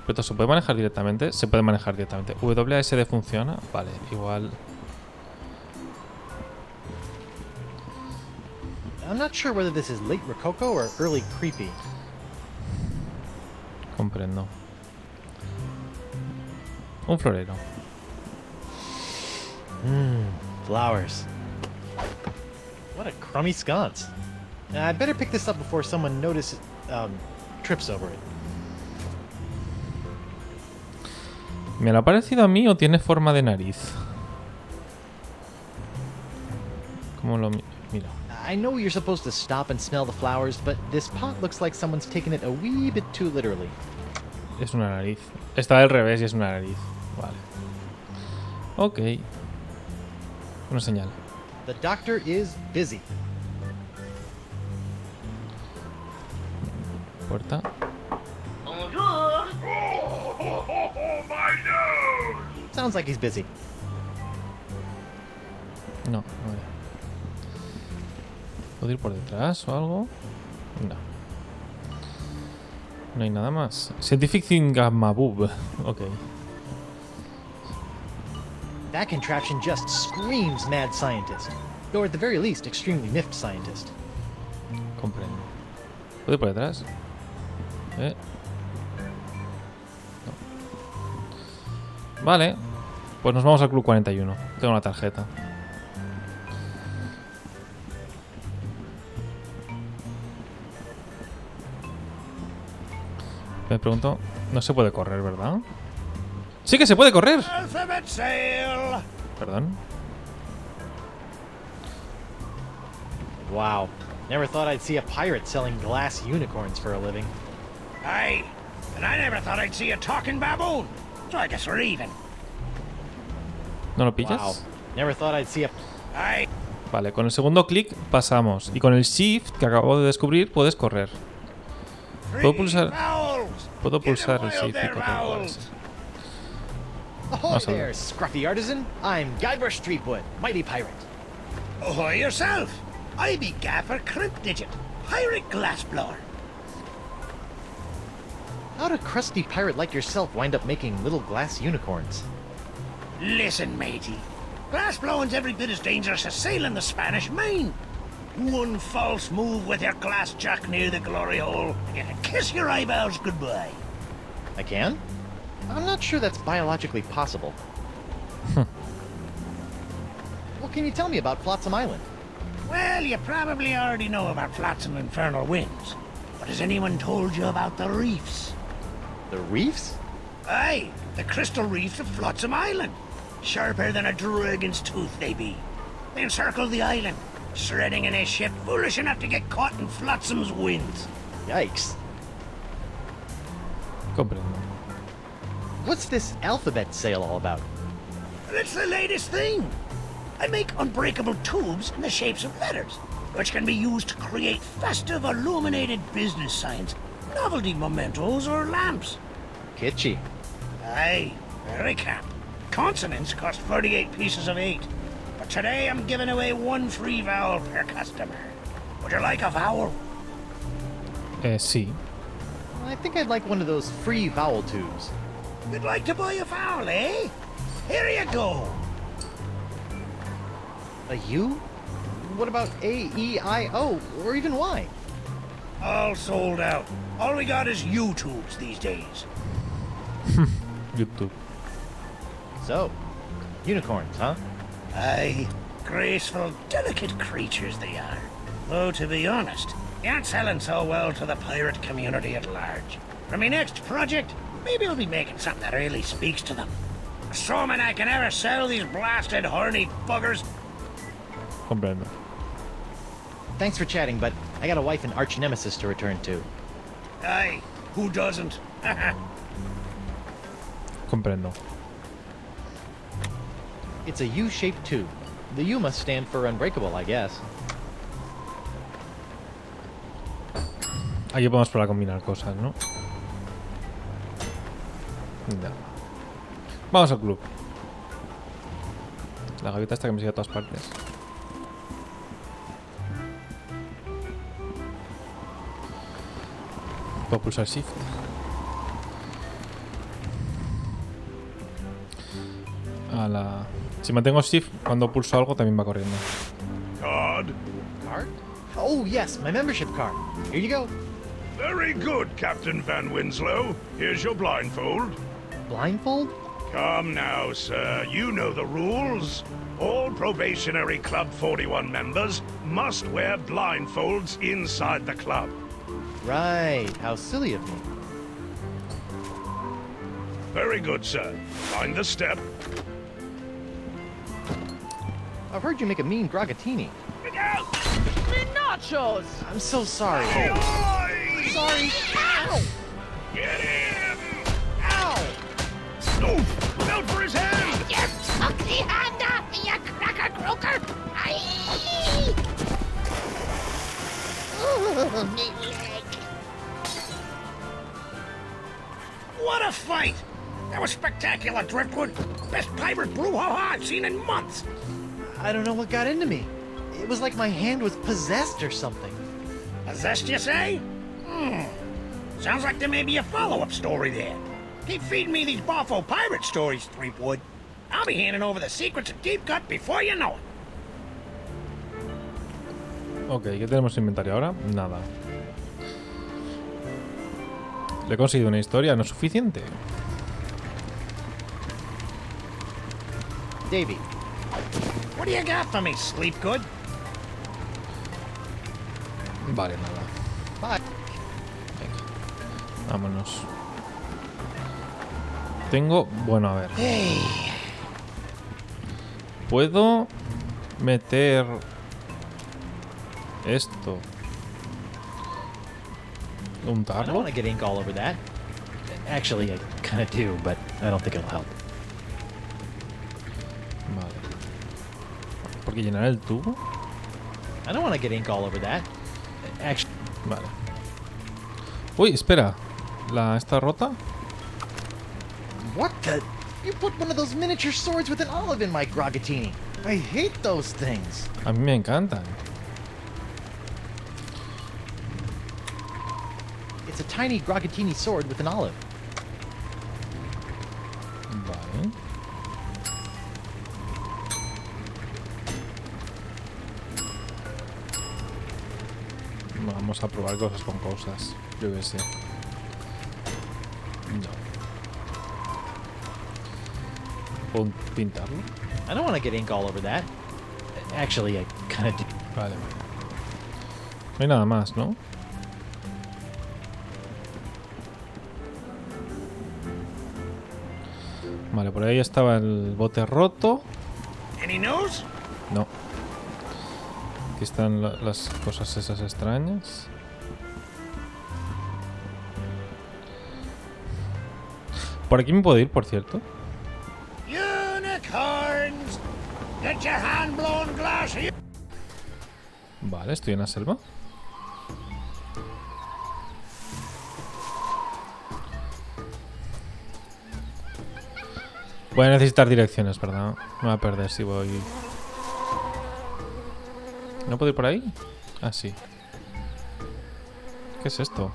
Pero ¿se puede manejar directamente? Se puede manejar directamente. WASD funciona. Vale, igual. I'm not sure whether this is late Rococo or early creepy. Comprendo. Un florero. Flowers. What a crummy sconce. I'd better pick this up before someone notices, trips over it. ¿Me lo ha parecido a mí o tiene forma de nariz? ¿Cómo lo mira? I know you're supposed to stop and smell the flowers, but this pot looks like someone's taken it a wee bit too literally. Es una nariz. Está al revés y es una nariz. Vale. Ok. Una señal. The doctor is busy. Puerta. Oh, my nose! Sounds like he's busy. No, vale. ¿Puedo ir por detrás o algo? No. No hay nada más. Scientific Thingamaboob. Ok. That contraption just screams mad scientist. Or at the very least, extremely miffed scientist. Comprendo. ¿Puedo ir por detrás? No. Vale. Pues nos vamos al Club 41. Tengo la tarjeta. Me pregunto... No se puede correr, ¿verdad? ¡Sí que se puede correr! Alphabet sail! Perdón. Wow. Never thought I'd see a pirate selling glass unicorns for a living. Aye, and I never thought I'd see a talking baboon. So I guess we're even. ¿No lo pillas? Wow. Never thought I'd see a... Aye. Vale, con el segundo clic pasamos. Y con el Shift, que acabo de descubrir, puedes correr. ¿Puedo pulsar? Puedo pulsar el Shift y correr. Vale, sí. Ahoy Vamos a ver. there, scruffy artisan. I'm Guybrush Threepwood, mighty pirate. Ahoy yourself. I be Gaffer Crimp-Digit, pirate glassblower. How'd a crusty pirate like yourself wind up making little glass unicorns? Listen, matey. Glassblowing's every bit as dangerous as sailing the Spanish Main. One false move with your glass jack near the glory hole, and you can kiss your eyeballs goodbye. I can? I'm not sure that's biologically possible. What can you tell me about Flotsam Island? Well, you probably already know about Flotsam infernal winds. But has anyone told you about the reefs? The reefs? Aye, the crystal reefs of Flotsam Island. Sharper than a dragon's tooth they be. They encircle the island, shredding in a ship foolish enough to get caught in Flotsam's winds. Yikes. Comprendo. what's this alphabet sale all about? It's the latest thing. I make unbreakable tubes in the shapes of letters, which can be used to create festive, illuminated business signs, novelty mementos, or lamps. Kitschy. Aye, very camp. Consonants cost 38 pieces of 8, but today I'm giving away 1 free vowel per customer. Would you like a vowel? Sí. I think I'd like one of those free vowel tubes. You'd like to buy a vowel, eh? Here you go. A U? What about A, E, I, O, or even Y? All sold out. All we got is U-tubes these days. YouTube. So, unicorns, huh? Aye, graceful, delicate creatures they are. Though, to be honest, they aren't selling so well to the pirate community at large. For my next project, maybe I'll be making something that really speaks to them. Assuming I can ever sell these blasted horny buggers. Comprendo. Thanks for chatting, but I got a wife and arch nemesis to return to. Aye, who doesn't? Comprendo. It's a U-shaped tube. The U must stand for unbreakable, I guess. Aquí podemos probar a combinar cosas, ¿no? Ya. Vamos al club. La gaviota esta que me sigue a todas partes. Puedo pulsar Shift. Si mantengo Shift, cuando pulso algo también va corriendo. Card. Card? Oh, yes, my membership card. Here you go. Very good, Captain Van Winslow. Here's your blindfold. Blindfold? Come now, sir. You know the rules. All Probationary Club 41 members must wear blindfolds inside the club. Right, how silly of me. Very good, sir. Find the step. I've heard you make a mean gragatini. Look out! Me nachos! I'm so sorry. Oi! Sorry. Ow! Get him! Ow! Oh, look out for his hand! You took the hand off me, you cracker croaker! Aye! Oh, me leg. What a fight! That was spectacular, Driftwood. Best pirate brouhaha I've seen in months. I don't know what got into me. It was like my hand was possessed or something. Possessed, you say? Sounds like there may be a follow-up story there. Keep feeding me these boffo pirate stories, Threepwood. I'll be handing over the secrets of Deep Cut before you know it. Ok, ¿qué tenemos en inventario ahora? Nada. Le he conseguido una historia, ¿no es suficiente? Davey, What do you got for me, Sleepgood? Vale, nada. bye. Venga. Vámonos. Tengo... Bueno, a ver. Puedo meter esto. I don't ¿Untarlo? want to get ink all over that. Actually, I kind of do, but I don't think it'll help. Vale. Porque llenar el tubo. I don't want to get ink all over that. Actually, Vale. Uy, espera. ¿La está rota? what the? You put one of those miniature swords with an olive in my gragatini. I hate those things. A mí me encantan. It's a tiny gragatini sword with an olive. Vale. Vamos a probar cosas con cosas. Yo qué sé. No. ¿Puedo pintarlo? I don't want to get ink all over that. Actually, I kind of do. Vale, vale. No hay nada más, ¿no? Vale, por ahí estaba el bote roto. Any news? No. Aquí están las cosas esas extrañas. Por aquí me puedo ir, por cierto. Unicorns! Get your hand-blown glass here! Vale, estoy en la selva. Voy a necesitar direcciones, ¿verdad? Me voy a perder si voy... ¿No puedo ir por ahí? Ah, sí. ¿Qué es esto?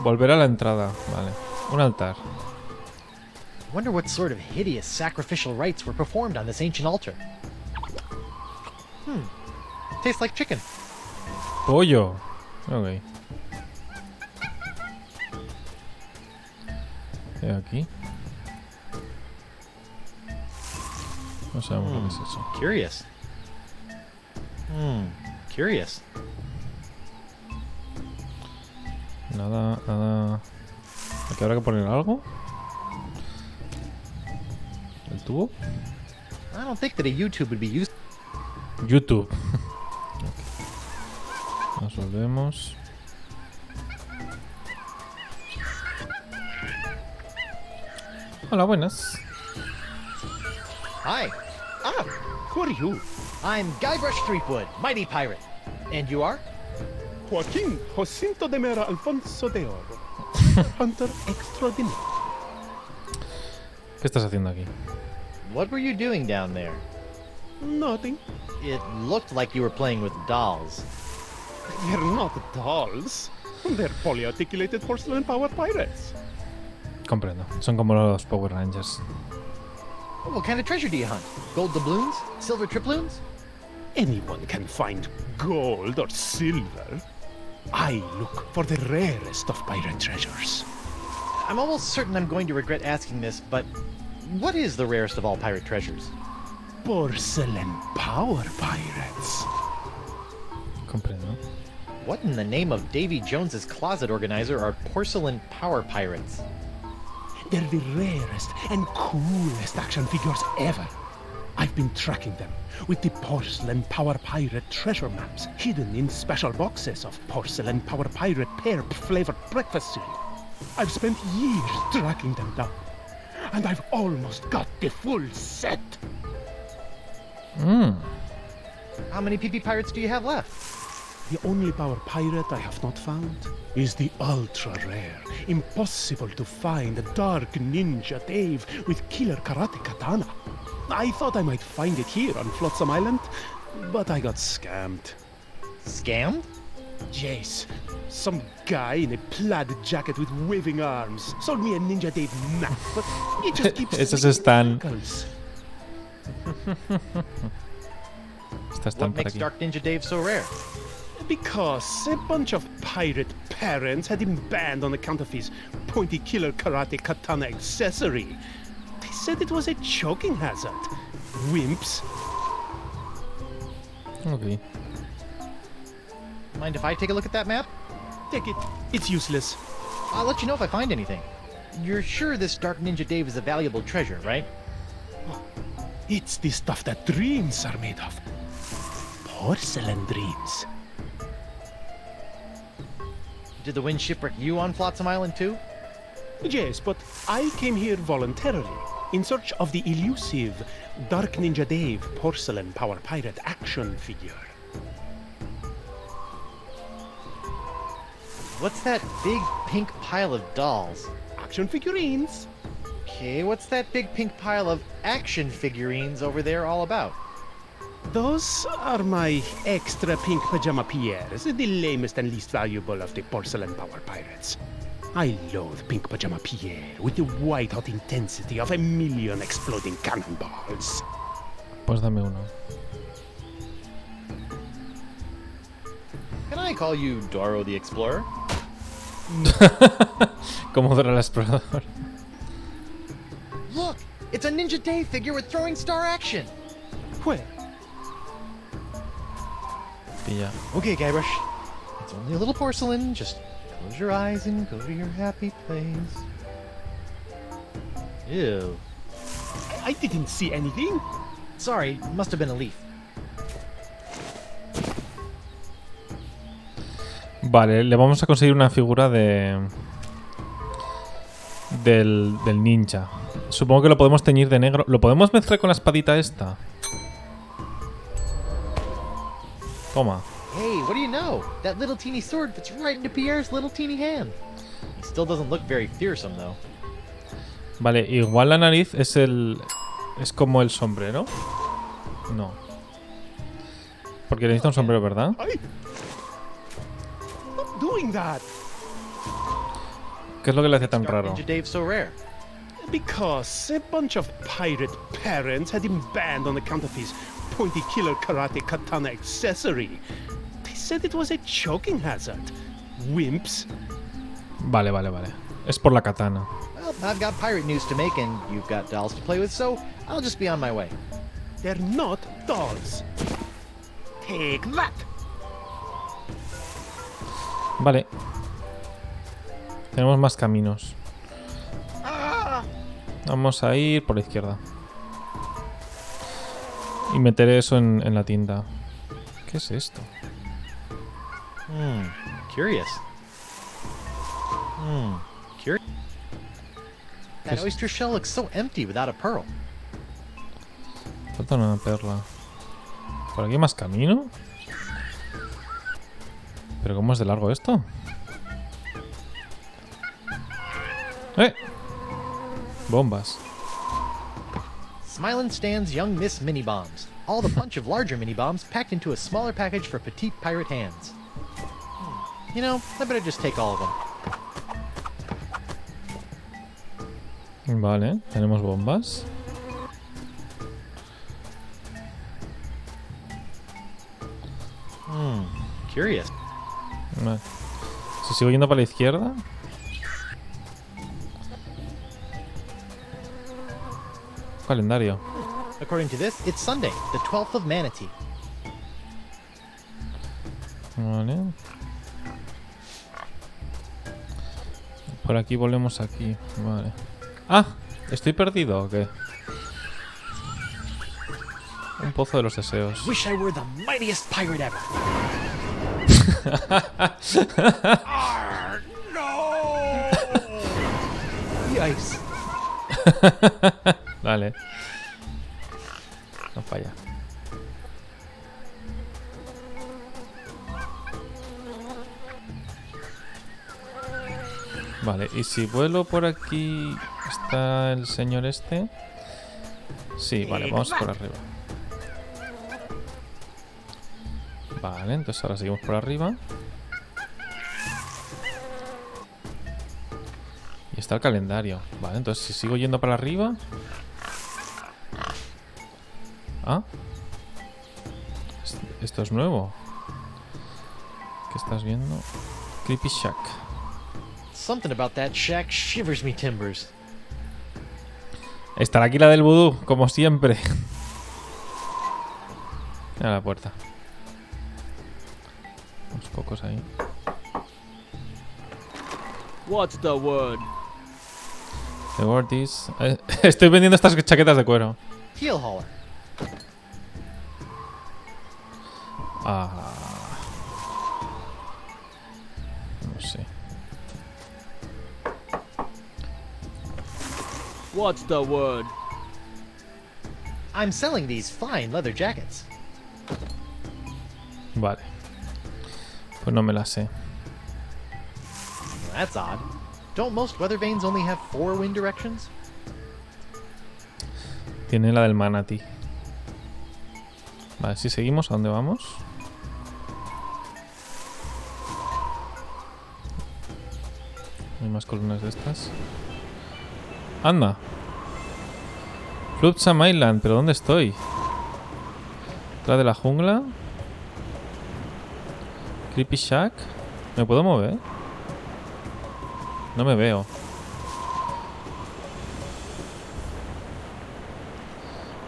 Volver a la entrada. Vale. Un altar. Wonder what sort of hideous sacrificial rites were performed on this ancient altar. Tastes like chicken. Pollo. Ok. ¿Qué hay aquí? No sabemos lo que es eso. Curious. Curious. Nada, nada. ¿Aquí habrá que poner algo? ¿El tubo? I don't think that a YouTube would be used. YouTube. Nos volvemos. Hola, buenas. Hi. Ah, Who are you? I'm Guybrush Threepwood, mighty pirate. And you are? Joaquín Jacinto de Mera Alfonso de Oro. Hunter extraordinaire. ¿Qué estás haciendo aquí? What were you doing down there? Nothing. It looked like you were playing with dolls. They're not dolls. They're polyarticulated porcelain power pirates. Comprendo. Son como los Power Rangers. What kind of treasure do you hunt? Gold doubloons? Silver triploons? Anyone can find gold or silver. I look for the rarest of pirate treasures. I'm almost certain I'm going to regret asking this, but what is the rarest of all pirate treasures? Porcelain power pirates. Comprendo. What in the name of Davy Jones's closet organizer are porcelain power pirates? They're the rarest and coolest action figures ever. I've been tracking them with the porcelain power pirate treasure maps hidden in special boxes of porcelain power pirate pear flavored breakfast cereal. I've spent years tracking them down, and I've almost got the full set. How many PP pirates do you have left? The only power pirate I have not found is the ultra rare, impossible to find Dark Ninja Dave with killer karate katana. I thought I might find it here on Flotsam Island, but I got scammed. Scammed? Jace, some guy in a plaid jacket with waving arms sold me a Ninja Dave map, but it just keeps Ese es Stan. circles. Estás What tan por makes aquí. Dark Ninja Dave so rare? Because a bunch of pirate parents had him banned on account of his pointy killer karate katana accessory. They said it was a choking hazard. Wimps. Ok. Mind if I take a look at that map? Take it. It's useless. I'll let you know if I find anything. You're sure this Dark Ninja Dave is a valuable treasure, right? It's the stuff that dreams are made of. Porcelain dreams. Did the wind shipwreck you on Flotsam Island too? Yes, but I came here voluntarily in search of the elusive Dark Ninja Dave porcelain power pirate action figure. What's that big pink pile of dolls? Action figurines. Okay, what's that big pink pile of action figurines over there all about? Those are my extra pink pajama Pierres, the lamest and least valuable of the porcelain power pirates. I loathe pink pajama Pierre with the white-hot intensity of a million exploding cannonballs. Pues dame uno. Can I call you Doro the Explorer? Como Dora el explorador. Look! It's a Ninja Dave figure with throwing star action! Where? Pilla. Okay, Guybrush. It's only a little porcelain. Just close your eyes and go to your happy place. Ew. I didn't see anything. Sorry, must have been a leaf. Vale, le vamos a conseguir una figura de del ninja. Supongo que lo podemos teñir de negro. ¿Lo podemos mezclar con la espadita esta? Toma. Hey, what do you know? That little teeny sword fits right into Pierre's little teeny hand. He still doesn't look very fearsome, though. Vale, igual la nariz es es como el sombrero. No. Porque necesita un sombrero, ¿verdad? Stop doing that. ¿Qué es lo que le hace tan raro? Ninja Dave so rare. Because a bunch of pirate parents had him banned on account of his pointy killer karate katana accessory. They said it was a choking hazard. Wimps. Vale, vale, vale. Es por la katana. Well, I've got pirate news to make, and you've got dolls to play with, so I'll just be on my way. They're not dolls. Take that. Vale. Tenemos más caminos. Vamos a ir por la izquierda. Y meteré eso en la tienda. ¿Qué es esto? Curious. Curious. That Yes. oyster shell looks so empty without a pearl. Falta una perla. ¿Por aquí hay más camino? ¿Pero cómo es de largo esto? ¡Eh! Bombas. Smilin' stands young Miss Mini Bombs. All the punch of larger mini bombs packed into a smaller package for petite pirate hands. You know, I better just take all of them. Vale, tenemos bombas. Curious. Vale. Si sigo yendo para la izquierda. Calendario. According to this, it's Sunday, the 12th of Manatee. Vale. Por aquí volvemos aquí. Vale. ¡Ah! ¿Estoy perdido o qué? Un pozo de los deseos. Wish I were the mightiest pirate ever. No! Yikes. Vale. No falla. Vale, y si vuelo por aquí... ¿Está el señor este? Sí, vale, vamos por arriba. Vale, entonces ahora seguimos por arriba. Y está el calendario. Vale, entonces si sigo yendo para arriba... Ah. Esto es nuevo. ¿Qué estás viendo? Creepy Shack. Something about that shack shivers me timbers. Estará aquí la del vudú, como siempre. A la puerta. Unos cocos ahí. What's the word? The word is... Estoy vendiendo estas chaquetas de cuero. Heel hauler. Ah. No sé. What's the word? I'm selling these fine leather jackets. Vale. Pues no me la sé. Well, that's odd. Don't most weather vanes only have 4 wind directions? Tiene la del manatí. Vale, si seguimos, ¿a dónde vamos? Hay más columnas de estas. ¡Anda! Flotsam Island, ¿pero dónde estoy? ¿Detrás de la jungla? Creepy Shack. ¿Me puedo mover? No me veo.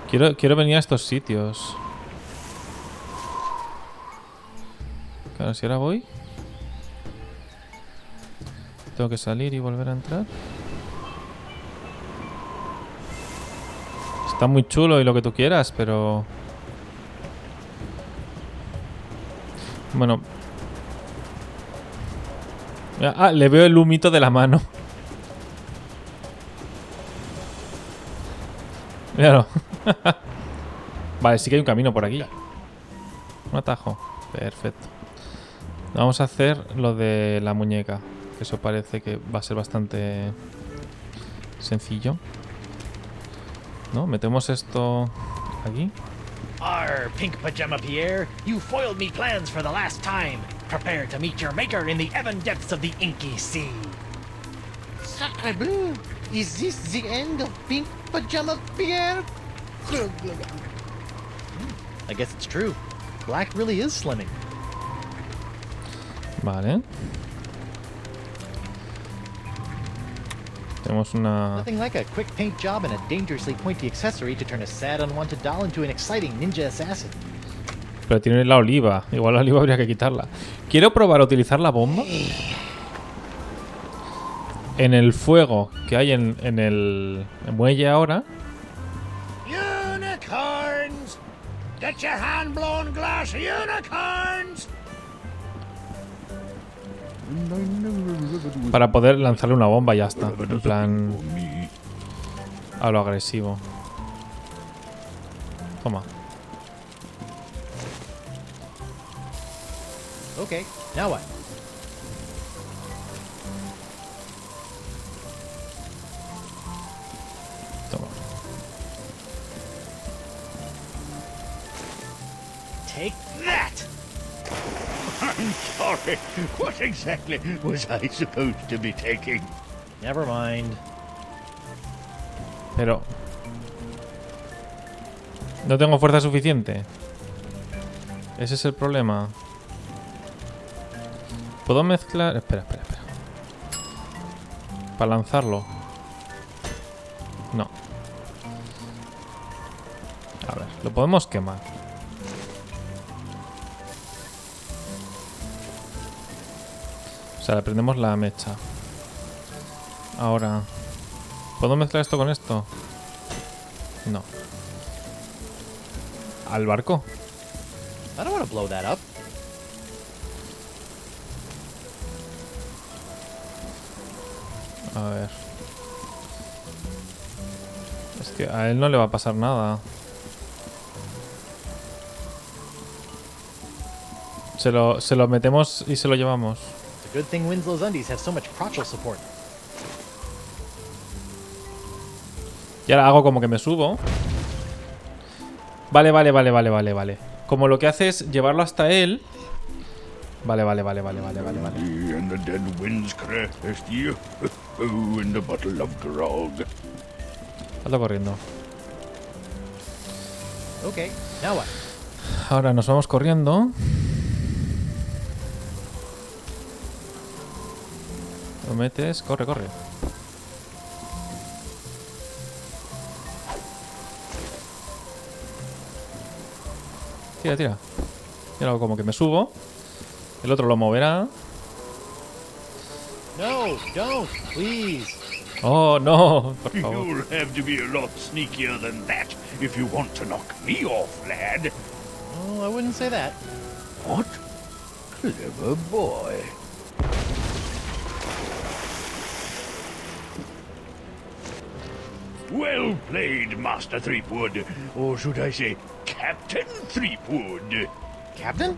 Quiero venir a estos sitios. Claro, si ahora voy... Tengo que salir y volver a entrar. Está muy chulo y lo que tú quieras, pero... Bueno... Ah, le veo el humito de la mano. Míralo. Vale, sí que hay un camino por aquí. Un atajo. Perfecto. Vamos a hacer lo de la muñeca. Que eso parece que va a ser bastante sencillo. ¿No? Metemos esto aquí. Arr, Pink Pajama Pierre, you foiled me plans for the last time. Prepare to meet your maker in the even depths of the inky sea. Sacre bleu! Is this the end of Pink Pajama Pierre? I guess it's true. Black really is slimming. Vale. Tenemos una... Nothing like a quick paint job and a dangerously pointy accessory to turn a sad, unwanted doll into an exciting ninja assassin. Pero tiene la oliva. Igual la oliva habría que quitarla. Quiero probar a utilizar la bomba en el fuego que hay en el muelle ahora. Unicorns! Get your hand-blown glass unicorns! Para poder lanzarle una bomba y ya está. En plan... a lo agresivo. Toma. Okay, now what? Toma. Take that! I'm sorry. What exactly was I supposed to be taking? Never mind. Pero... no tengo fuerza suficiente. Ese es el problema. ¿Puedo mezclar? Espera. Para lanzarlo. No. A ver, lo podemos quemar. O sea, le prendemos la mecha. Ahora... ¿puedo mezclar esto con esto? No. ¿Al barco? I don't want to blow that up. A ver. Es que a él no le va a pasar nada. Se lo metemos y se lo llevamos. It's a good thing Winslow's undies have so much crotchal support. Y ahora hago como que me subo. Vale. Como lo que hace es llevarlo hasta él. Vale. And the dead winds crest you. Oh, and a bottle of grog. Salto corriendo. Okay, now what? Ahora nos vamos corriendo. Lo metes. Corre. Tira. Y ahora como que me subo. El otro lo moverá. No, don't, please. Oh, no. Por favor. You'll have to be a lot sneakier than that if you want to knock me off, lad. Oh, I wouldn't say that. What? Clever boy. Well played, Master Threepwood. Or should I say, Captain Threepwood. Captain?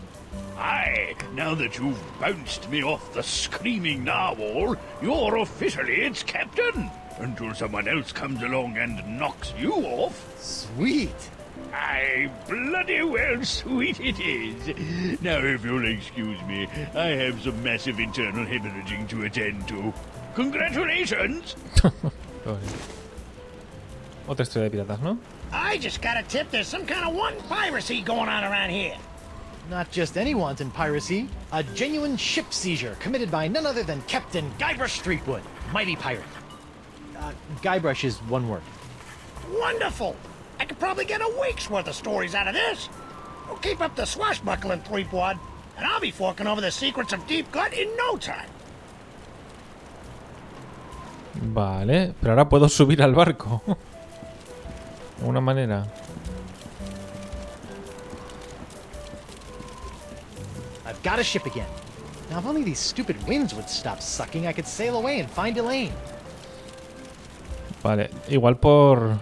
Aye, now that you've bounced me off the screaming narwhal, you're officially its captain. Until someone else comes along and knocks you off. Sweet. Aye, bloody well sweet it is. Now, if you'll excuse me, I have some massive internal hemorrhaging to attend to. Congratulations! Otra historia de piratas, ¿no? I just got a tip there's some kind of wanton piracy going on around here. Not just any wanton piracy, a genuine ship seizure committed by none other than Captain Guybrush Threepwood, mighty pirate. Guybrush is one word. Wonderful! I could probably get a week's worth of stories out of this. We'll keep up the swashbuckling, Threepwood, and I'll be forking over the secrets of Deep Gut in no time. Vale, pero ahora puedo subir al barco. De alguna manera. I've got a ship again. Now, if only these stupid winds would stop sucking, I could sail away and find Elaine. Vale, igual por...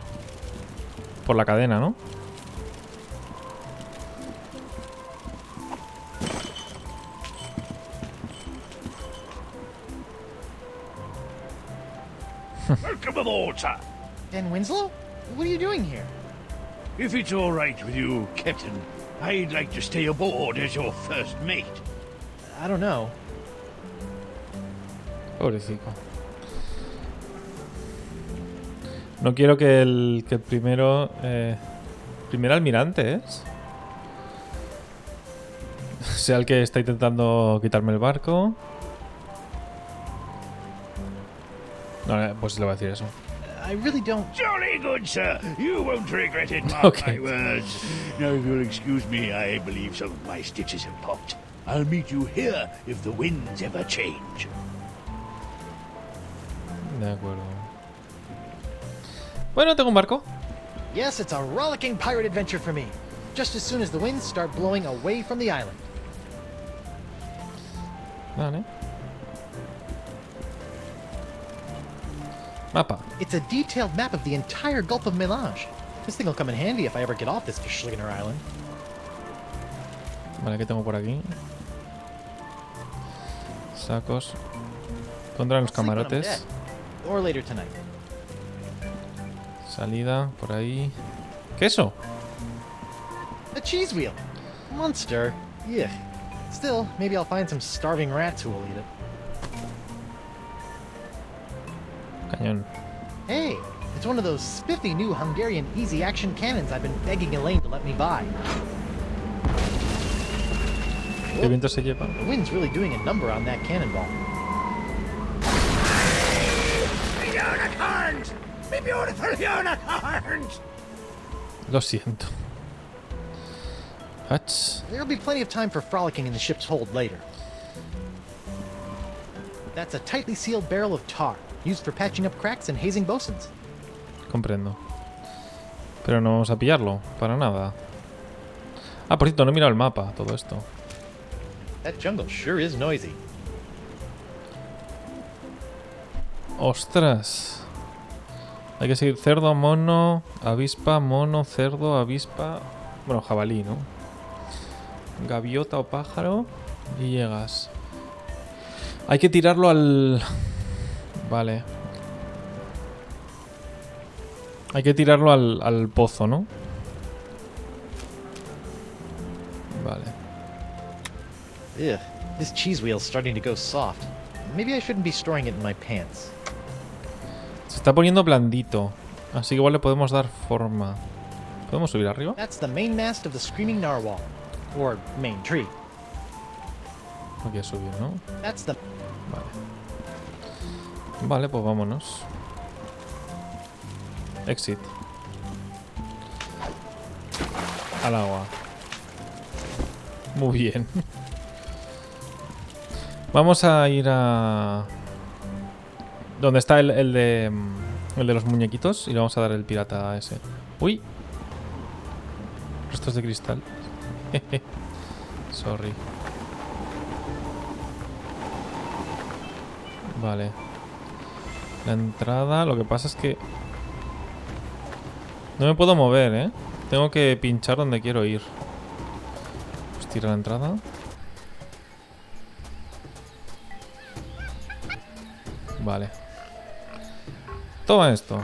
Por la cadena, ¿no? Welcome aboard, sir. Dan Winslow? What are you doing here? If it's all right with you, Captain, I'd like to stay aboard as your first mate. I don't know. Pobrecito. No quiero que el primero... primer almirante es. Sea el que está intentando quitarme el barco. No, pues le voy a decir eso. I really don't... Jolly good, sir. You won't regret it, mark Okay. my words. Now, if you'll excuse me, I believe some of my stitches have popped. I'll meet you here if the winds ever change. De acuerdo. Bueno, tengo un barco. Yes, it's a rollicking pirate adventure for me. Just as soon as the winds start blowing away from the island. Vale. Mapa. It's a detailed map of the entire Gulf of Melange. This thing will come in handy if I ever get off this Schlinger Island. Vale, ¿qué tengo por aquí? Sacos. Contra los Sleep when I'm dead. camarotes. Or later tonight. Salida, por ahí. ¿Queso? A cheese wheel. Monster. Yuck. Still, maybe I'll find some starving rats who will eat it. Cañón. Hey, it's one of those spiffy new Hungarian easy-action cannons I've been begging Elaine to let me buy. ¿Qué viento se lleva? The wind's really doing a number on that cannonball. Unicorns! Me beautiful unicorns! Lo siento. Hats. There'll be plenty of time for frolicking in the ship's hold later. That's a tightly sealed barrel of tar, used for patching up cracks and hazing bosuns. Comprendo. Pero no vamos a pillarlo, para nada. Ah, por cierto, no he mirado el mapa, todo esto. That jungle sure is noisy. ¡Ostras! Hay que seguir cerdo, mono, avispa, mono, cerdo, avispa... Bueno, jabalí, ¿no? Gaviota o pájaro. Y llegas. Hay que tirarlo al... Vale. Hay que tirarlo al pozo, ¿no? Vale. Ugh, this cheese wheel's starting to go soft. Maybe I shouldn't be storing it in my pants. Se está poniendo blandito. Así que igual le podemos dar forma. ¿Podemos subir arriba? That's the main mast of the Screaming Narwhal. Or main tree. No quiere subir, ¿no? That's the... Vale. Vale, pues vámonos. Exit. Al agua. Muy bien. Vamos a ir a... ¿Dónde está el de los muñequitos? Y le vamos a dar el pirata a ese. ¡Uy! Restos de cristal. Sorry. Vale. La entrada, lo que pasa es que... No me puedo mover, ¿eh? Tengo que pinchar donde quiero ir. Pues tira la entrada. Vale. Toma esto.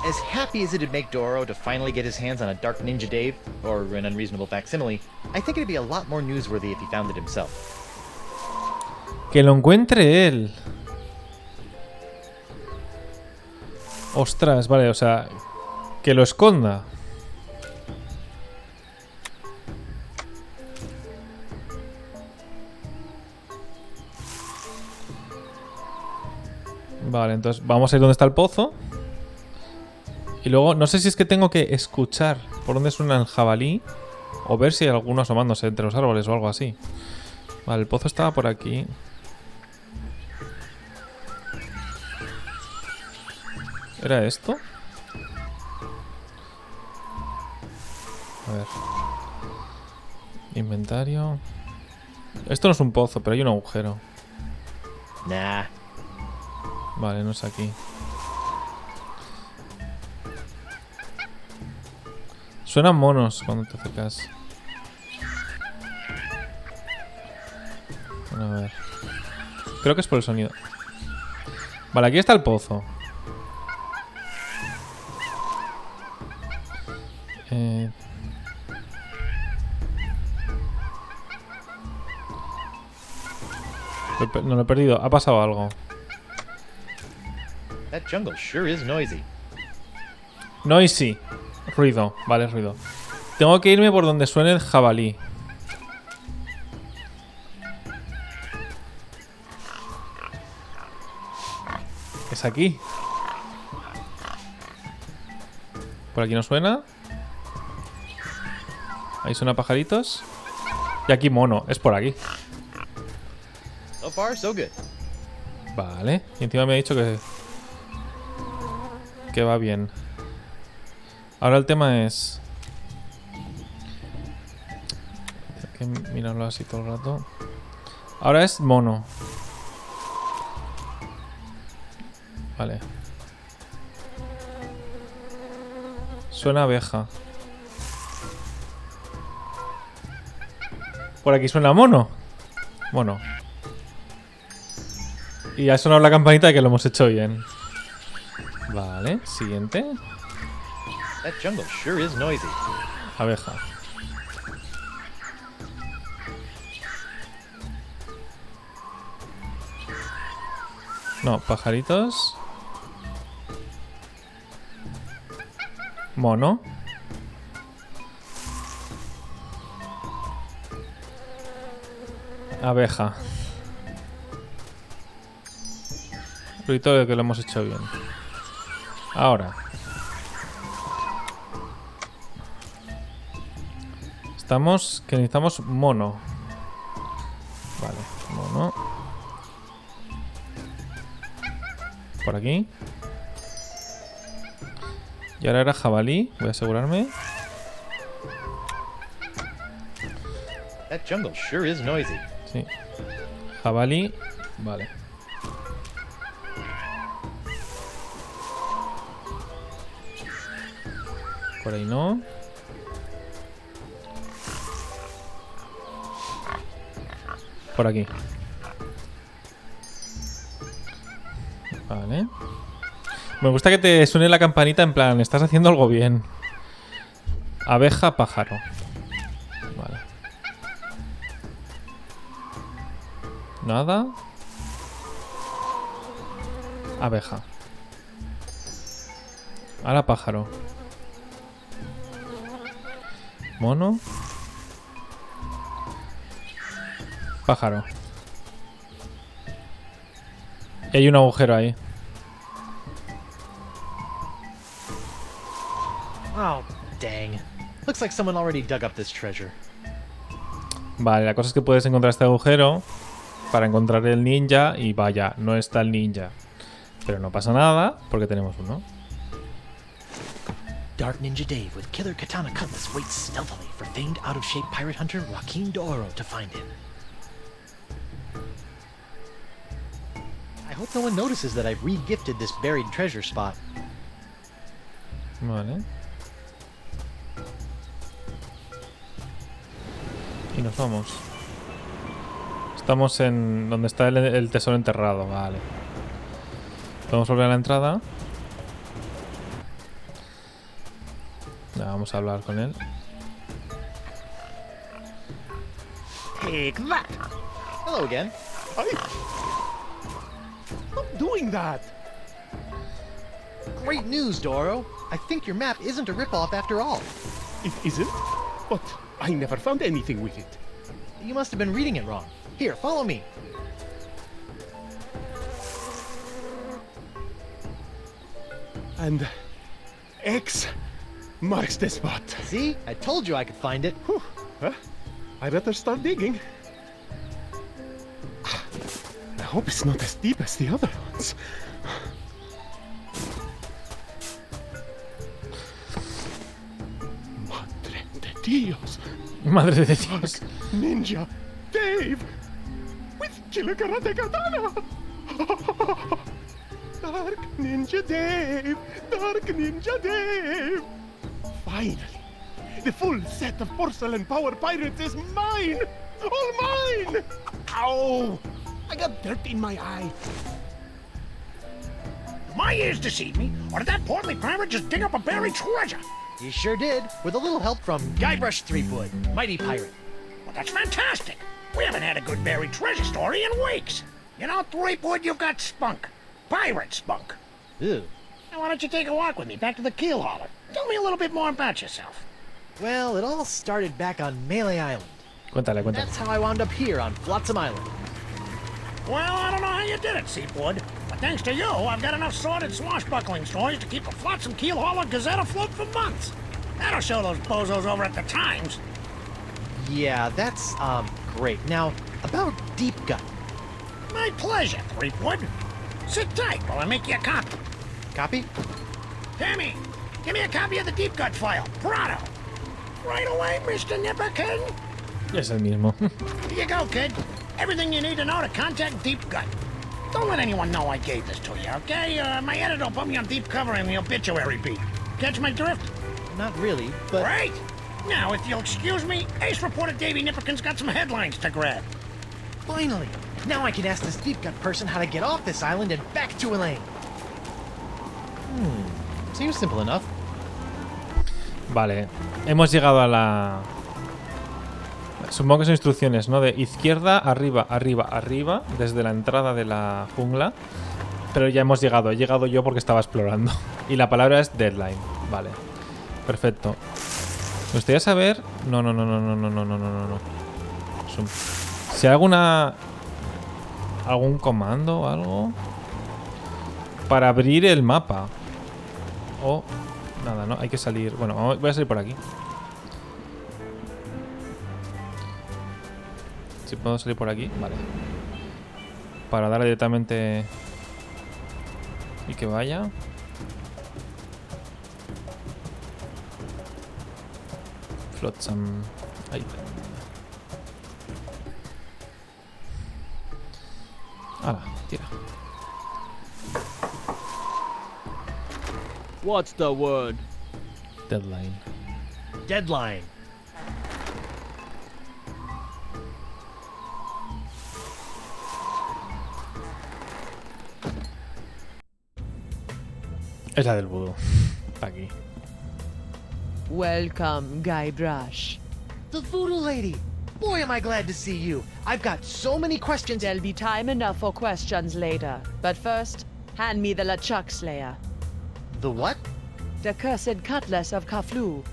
As happy as it'd make Doro to finally get his hands on a Dark Ninja Dave, or an unreasonable facsimile, I think it'd be a lot more newsworthy if he found it himself. Que lo encuentre él. Ostras, vale, o sea, que lo esconda. Vale, entonces vamos a ir donde está el pozo. Y luego, no sé si es que tengo que escuchar por dónde suena el jabalí o ver si hay alguno asomándose entre los árboles o algo así. Vale, el pozo estaba por aquí. ¿Era esto? A ver. Inventario. Esto no es un pozo, pero hay un agujero. Nah. Vale, no es aquí. Suenan monos cuando te acercas. A ver. Creo que es por el sonido. Vale, aquí está el pozo. No lo he perdido. Ha pasado algo. That jungle sure is noisy. Noisy. Ruido. Vale, ruido. Tengo que irme por donde suene el jabalí. Es aquí. Por aquí no suena. Ahí suena pajaritos. Y aquí mono. Es por aquí. So far, so good. Vale. Y encima me ha dicho que va bien. Ahora el tema es... Hay que mirarlo así todo el rato. Ahora es mono. Vale. Suena abeja. Por aquí suena mono. Mono. Y ha sonado la campanita de que lo hemos hecho bien. Vale, siguiente. That jungle sure is noisy. Abeja. No, pajaritos. Mono. Abeja. Ruido de que lo hemos hecho bien. Ahora. Estamos... que necesitamos mono. Vale, mono. Por aquí. Y ahora era jabalí. Voy a asegurarme. That jungle sure is noisy. Sí. Jabalí. Vale. Por ahí no. Por aquí. Vale. Me gusta que te suene la campanita en plan, estás haciendo algo bien. Abeja, pájaro. Vale. Nada. Abeja. Ahora pájaro. Mono. Pájaro. Y hay un agujero ahí. Oh, dang. Looks like someone already dug up this treasure. Vale, la cosa es que puedes encontrar este agujero para encontrar el ninja y vaya, no está el ninja. Pero no pasa nada porque tenemos uno. Dark Ninja Dave with killer katana cutlass waits stealthily for famed out-of-shape pirate hunter Joaquin D'Oro to find him. I hope no one notices that I've re-gifted this buried treasure spot. Vale. Y nos vamos. Estamos en donde está el tesoro enterrado, vale. Podemos volver a la entrada. Ya, vamos a hablar con él. Take that! Hello again. Stop doing that! Great news, Doro. I think your map isn't a ripoff after all. It isn't? But I never found anything with it. You must have been reading it wrong. Here, follow me. And X marks the spot. See? I told you I could find it. Whew. Huh? I better start digging. I hope it's not as deep as the other ones. Madre de Dios. Madre de Dios. Ninja Dave with Killer Karate Katana. Dark Ninja Dave. Dark Ninja Dave. Finally, The full set of porcelain power pirates is mine! All mine! Ow! I got dirt in my eye. My ears deceive me, or did that portly pirate just dig up a buried treasure? He sure did, with a little help from Guybrush Threepwood, mighty pirate. Well, that's fantastic. We haven't had a good buried treasure story in weeks. You know, Threepwood, you've got spunk. Pirate spunk. Ew. Now, why don't you take a walk with me back to the keel hauler? Tell me a little bit more about yourself. Well, it all started back on Melee Island. Cuéntale, cuéntale. That's how I wound up here on Flotsam Island. Well, I don't know how you did it, Seepwood. But thanks to you, I've got enough sordid swashbuckling stories to keep the Flotsam Keel Hauler Gazette afloat for months. That'll show those bozos over at the Times. Yeah, that's, great. Now, about Deep Gut. My pleasure, Threepwood. Sit tight while I make you a copy. Copy? Tammy, give me a copy of the Deep Gut file. Pronto. Right away, Mr. Nipperkin. Es el mismo. Here you go, kid. Everything you need to know to contact Deep Gut. Don't let anyone know I gave this to you, okay? My editor will put me on deep cover in the obituary beat. Catch my drift? Not really, but... Great! Now, if you'll excuse me, Ace reporter Davy Nipperkin's got some headlines to grab. Finally! Now I can ask this Deep Gut person how to get off this island and back to Elaine. Seems simple enough. Vale, hemos llegado a la... Supongo que son instrucciones, ¿no? De izquierda, arriba, arriba, arriba, desde la entrada de la jungla. Pero ya hemos llegado, he llegado yo porque estaba explorando. Y la palabra es deadline. Vale, perfecto. Me gustaría saber... No. Si hay algún comando o algo para abrir el mapa. O... Nada, ¿no? Hay que salir... Bueno, voy a salir por aquí. Si puedo salir por aquí, vale. Para darle directamente... Y que vaya. Flotsam. Ahí. Hala, tira. What's the word? Deadline. Deadline. Es la del vudú. Está aquí. Welcome, Guybrush. The voodoo lady! Boy, am I glad to see you. I've got so many questions. There'll be time enough for questions later. But first, hand me the Lechuck Slayer. The what? The cursed cutlass of Kaflu.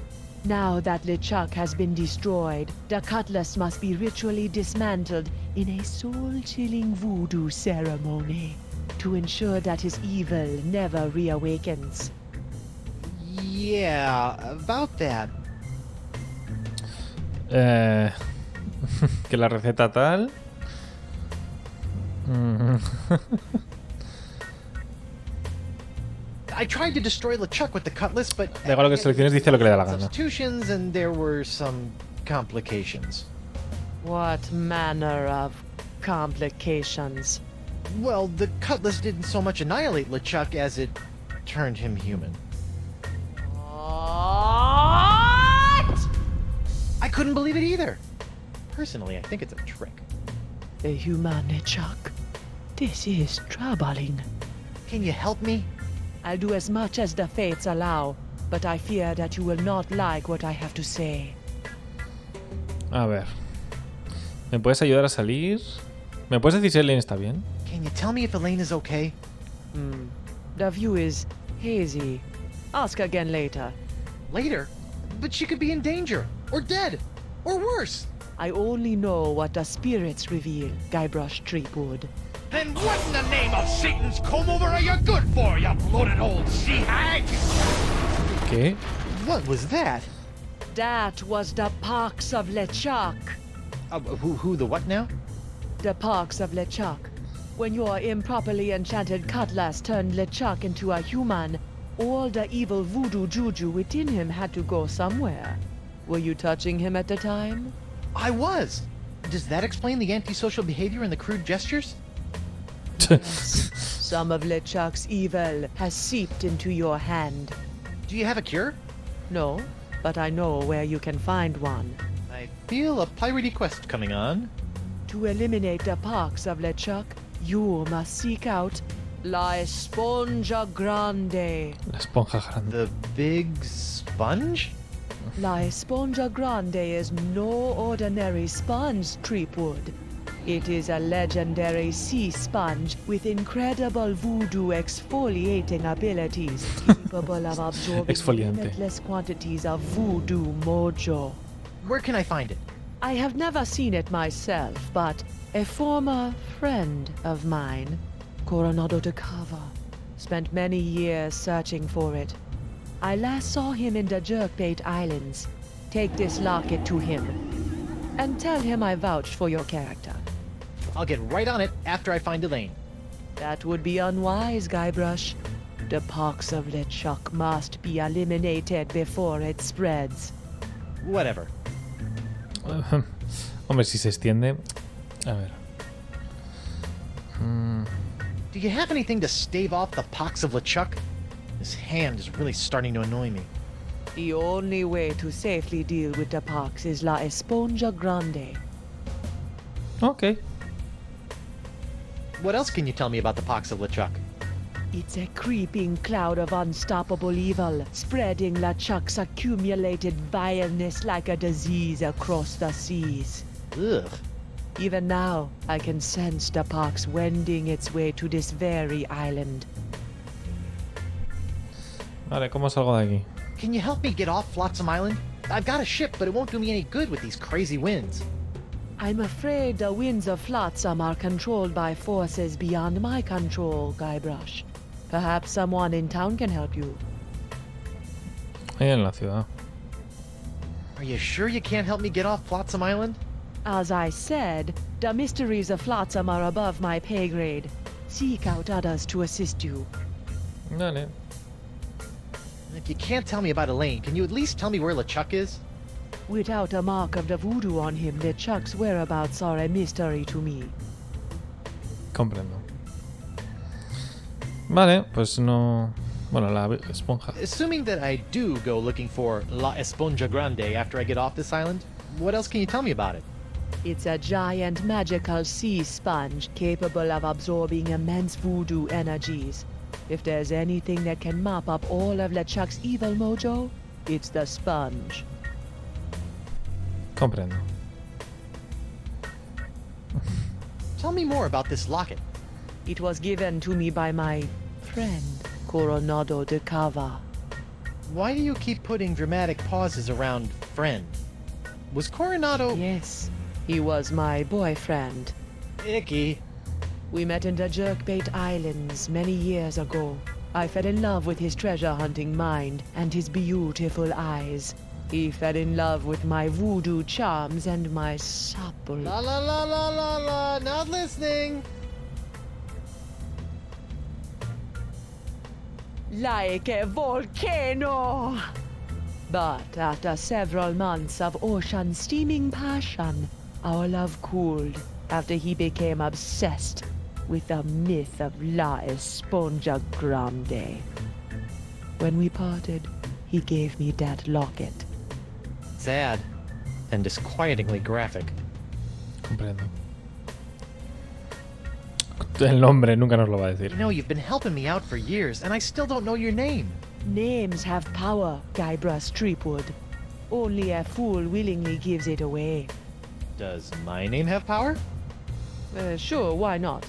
Now that Lechuck has been destroyed, the cutlass must be ritually dismantled in a soul-chilling voodoo ceremony to ensure that his evil never reawakens. Yeah, about that. Que la receta tal. I tried to destroy LeChuck with the cutlass, but Da igual lo que selecciones, dice lo que le da la gana. substitutions and there were some complications. What manner of complications? Well, the cutlass didn't so much annihilate LeChuck as it turned him human. What? I couldn't believe it either. Personally, I think it's a trick. The human Lechuck. This is troubling. Can you help me? I'll do as much as the fates allow, but I fear that you will not like what I have to say. A ver. ¿Me puedes ayudar a salir? ¿Me puedes decir si Elaine está bien? Can you tell me if Elaine is okay? The view is hazy. Ask again later. Later? But she could be in danger, or dead, or worse. I only know what the spirits reveal, Guybrush Threepwood. Then what in the name of Satan's comb-over are you good for, you bloated old sea hag? ¿Qué? What was that? That was the pox of Lechuck. Who the what now? The pox of Lechuck. When your improperly enchanted cutlass turned Lechuck into a human, all the evil voodoo juju within him had to go somewhere. Were you touching him at the time? I was. Does that explain the antisocial behavior and the crude gestures? Some of LeChuck's evil has seeped into your hand. Do you have a cure? No, but I know where you can find one. I feel a piratey quest coming on. To eliminate the pox of Lechuck, you must seek out La Esponja Grande. La esponja grande. The big sponge? La Esponja Grande is no ordinary sponge, Treepwood. It is a legendary sea sponge with incredible voodoo exfoliating abilities, capable of absorbing Exfoliante. limitless quantities of voodoo mojo. Where can I find it? I have never seen it myself, but a former friend of mine, Coronado de Cava, spent many years searching for it. I last saw him in the Jerkbait Islands. Take this locket to him, and tell him I vouched for your character. I'll get right on it after I find Elaine. That would be unwise, Guybrush. The pox of Lechuck must be eliminated before it spreads. Whatever. Hombre, si se extiende... A ver. Do you have anything to stave off the pox of LeChuck? This hand is really starting to annoy me. The only way to safely deal with the pox is La Esponja Grande. Ok. What else can you tell me about the pox of LeChuck? It's a creeping cloud of unstoppable evil, spreading LeChuck's accumulated vileness like a disease across the seas. Ugh. Even now, I can sense the pox wending its way to this very island. Vale, ¿cómo salgo de aquí? Can you help me get off Flotsam Island? I've got a ship, but it won't do me any good with these crazy winds. I'm afraid the winds of Flotsam are controlled by forces beyond my control, Guybrush. Perhaps someone in town can help you. Ahí en la ciudad. Are you sure you can't help me get off Flotsam Island? As I said, the mysteries of Flotsam are above my pay grade. Seek out others to assist you. Dale. If you can't tell me about Elaine, can you at least tell me where LeChuck is? Without a mark of the voodoo on him, LeChuck's whereabouts are a mystery to me. Comprendo. Vale, pues no... Bueno, la esponja. Assuming that I do go looking for La Esponja Grande after I get off this island, what else can you tell me about it? It's a giant magical sea sponge capable of absorbing immense voodoo energies. If there's anything that can mop up all of LeChuck's evil mojo, it's the sponge. Comprendo. Tell me more about this locket. It was given to me by my friend, Coronado de Cava. Why do you keep putting dramatic pauses around friend? Was Coronado... Yes, he was my boyfriend. Icky. We met in the Jerkbait Islands many years ago. I fell in love with his treasure-hunting mind and his beautiful eyes. He fell in love with my voodoo charms and my supple... La la la la la la, not listening! Like a volcano! But after several months of ocean steaming passion, our love cooled after he became obsessed with the myth of La Esponja Grande. When we parted, he gave me that locket. Sad. And disquietingly graphic. Comprendo. El nombre nunca nos lo va a decir. You know, you've been helping me out for years, and I still don't know your name. Names have power, Guybrush Threepwood. Only a fool willingly gives it away. Does my name have power? Sure, why not?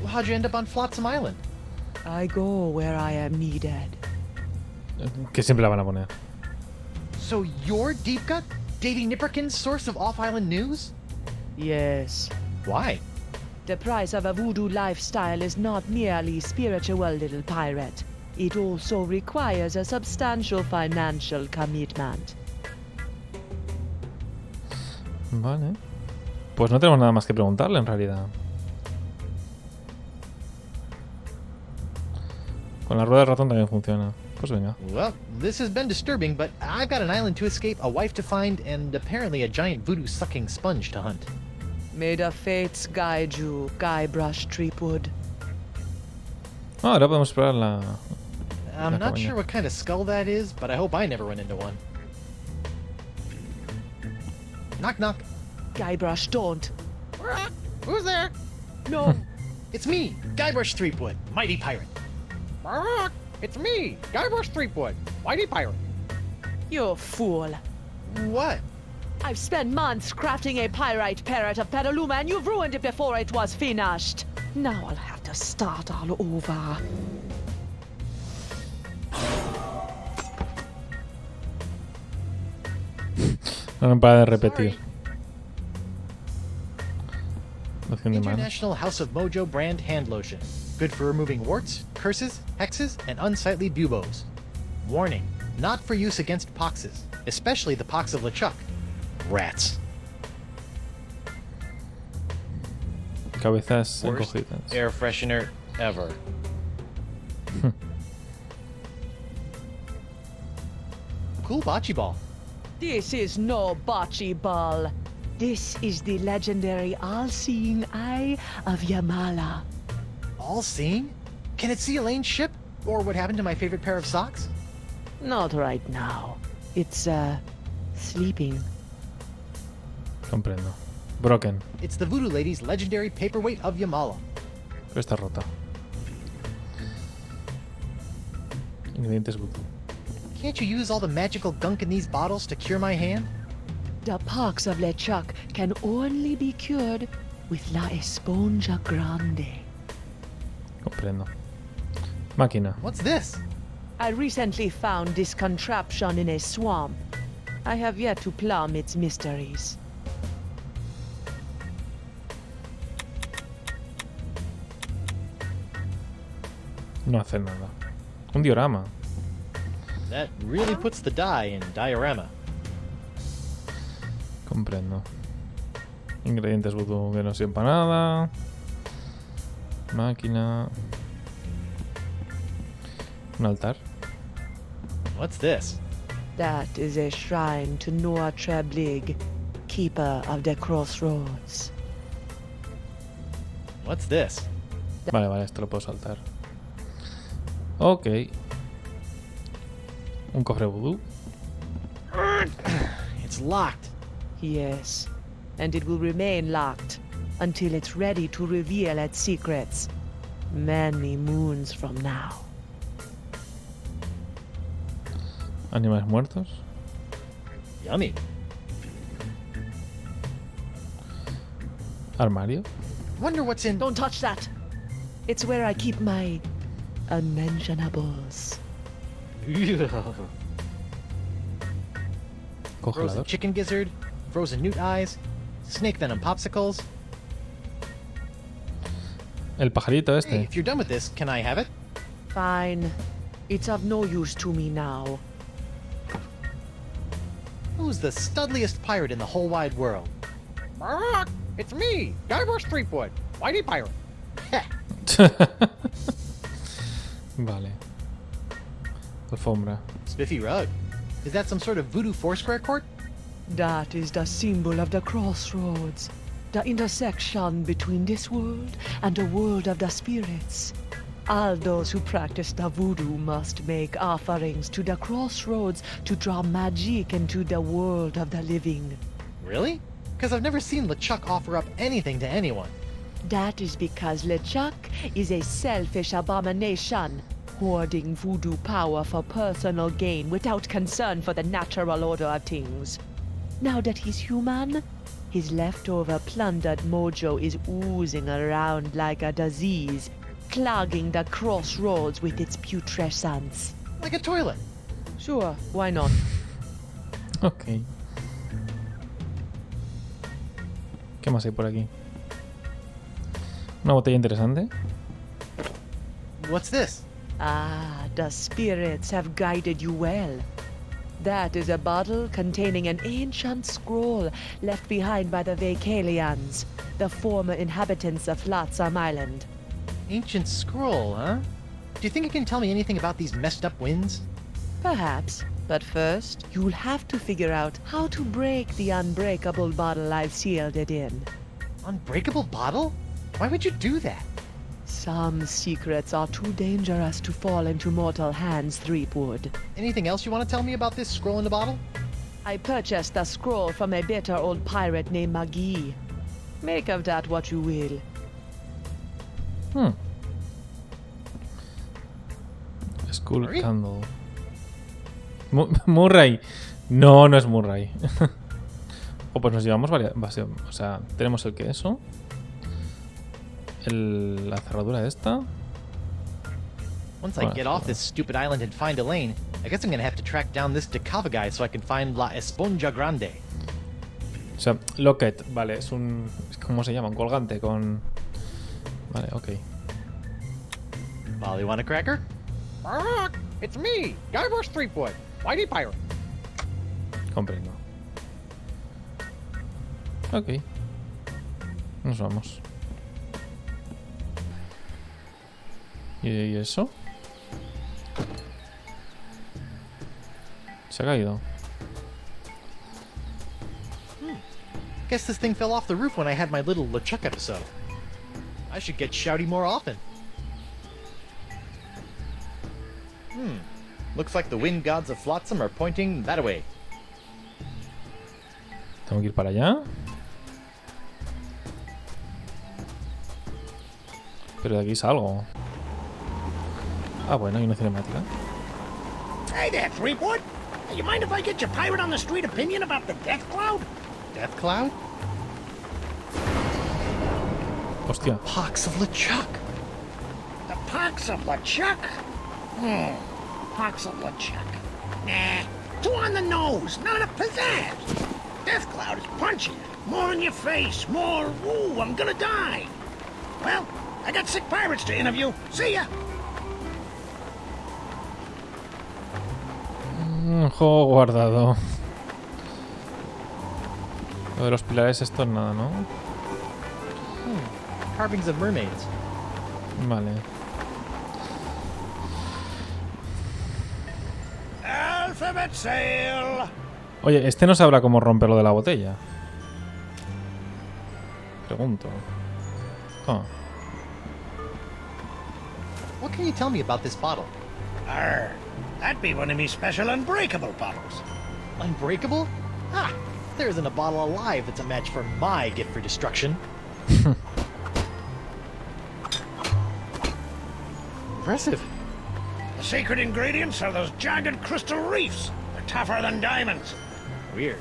Well, how'd you end up on Flotsam Island? I go where I am needed. Que siempre la van a poner. So you're Deep Gut? Davy Nipperkin's source of off-island news? Yes. Why? The price of a voodoo lifestyle is not merely spiritual, little pirate. It also requires a substantial financial commitment. Vale. Pues no tenemos nada más que preguntarle en realidad. Con la rueda del ratón también funciona. Pues venga. Well, this has been disturbing, but I've got an island to escape, a wife to find, and apparently a giant voodoo-sucking sponge to hunt. May the fates guide you, Guybrush Threepwood. Ah, ahora podemos explorar la... I'm La not cabaña. sure what kind of skull that is, but I hope I never run into one. Knock knock. Guybrush, don't. Who's there? No. It's me, Guybrush Threepwood, mighty pirate. It's me, Guybrush Threepwood, mighty pirate. You fool. What? I've spent months crafting a pyrite parrot of Petaluma, and you've ruined it before it was finished. Now I'll have to start all over. No para de repetir. Sorry. Loción de manos. International House of Mojo brand hand lotion. Good for removing warts, curses, hexes, and unsightly buboes. Warning, not for use against poxes, especially the pox of Lechuck. Rats. Cabezas Worst encogidas. air freshener ever. Cool bocce ball. This is no bocce ball. This is the legendary all-seeing eye of Yamala. All seeing? Can it see Elaine's ship? Or what happened to my favorite pair of socks? Not right now. It's, sleeping. Comprendo. Broken. It's the Voodoo Lady's legendary paperweight of Yamala. Pero está rota. Ingredientes vudú. Can't you use all the magical gunk in these bottles to cure my hand? The pox of Lechuck can only be cured with La Esponja Grande. Comprendo. Máquina. What's this? I recently found this contraption in a swamp. I have yet to plumb its mysteries. No hace nada. Un diorama. That really puts the die in diorama. Comprendo. Ingredientes vudú que no sirven para nada. Máquina. Un altar. What's this? That is a shrine to Noah Treblig, keeper of the crossroads. What's this? Vale, vale, esto lo puedo saltar. Ok. Un cofre vudú. It's locked. Yes, and it will remain locked until it's ready to reveal its secrets many moons from now. Animales muertos. Yummy. Armario. Wonder what's in... Don't touch that! It's where I keep my unmentionables. Frozen Congelador. chicken gizzard, frozen newt eyes, snake venom popsicles. El pajarito este. Hey, if you're done with this, can I have it? Fine. It's of no use to me now. Who's the studliest pirate in the whole wide world? It's me, Guybrush Threepwood, mighty pirate. Vale. Alfombra. Spiffy rug. Is that some sort of voodoo foursquare court? That is the symbol of the crossroads, the intersection between this world and the world of the spirits. All those who practice the voodoo must make offerings to the crossroads to draw magic into the world of the living. Really? Because I've never seen LeChuck offer up anything to anyone. That is because LeChuck is a selfish abomination, hoarding voodoo power for personal gain without concern for the natural order of things. Now that he's human, his leftover plundered mojo is oozing around like a disease, clogging the crossroads with its putrescence. Like a toilet. Sure, why not? Ok. ¿Qué más hay por aquí? Una botella interesante. What's this? Ah, the spirits have guided you well. That is a bottle containing an ancient scroll left behind by the Vacalians, the former inhabitants of Flotsam Island. Ancient scroll, huh? Do you think it can tell me anything about these messed up winds? Perhaps, but first, you'll have to figure out how to break the unbreakable bottle I've sealed it in. Unbreakable bottle? Why would you do that? Some secrets are too dangerous to fall into mortal hands, Threepwood. Anything else you want to tell me about this scroll in the bottle? I purchased the scroll from a bitter old pirate named Magee. Make of that what you will. Skull Candle. Murray. No, no es Murray. Pues nos llevamos varias. O sea, tenemos el queso. La cerradura esta. Once I get off this stupid island and find Elaine, I guess I'm gonna have to track down this Decava guy so I can find La Esponja Grande. O sea, locket, vale, es un... ¿Cómo se llama? Un colgante con... Vale, ok. Molly, want a cracker? It's me, Guybrush Threepwood, Whitey Pirate. Comprendo. Ok. Nos vamos. ¿Y eso? Se ha caído. Guess this thing fell off the roof when I had my little Lechuck episode. I should get shouty more often. Looks like the wind gods of Flotsam are pointing that way. Tengo que ir para allá. Pero de aquí salgo. Ah, bueno, hay una cinemática. Hey there, Threepwood. Hey, you mind if I get your pirate on the street opinion about the death cloud? Death cloud? Hostia. Pox of LeChuck. The pox of LeChuck? Pox of LeChuck. Nah, too on the nose, not a pizzazz. Death cloud is punchy. More in your face, more, ooh, I'm gonna die. Well, I got sick pirates to interview. See ya. Juego guardado. Lo de los pilares esto es nada, ¿no? Carvings of mermaids. Vale. Alphabet sail. Oye, este no sabrá cómo romper lo de la botella. Pregunto. Oh. What can you tell me about this bottle? That'd be one of me special unbreakable bottles. Unbreakable? Ah, there isn't a bottle alive that's a match for my gift for destruction. Impressive. The secret ingredients are those jagged crystal reefs. They're tougher than diamonds. Weird.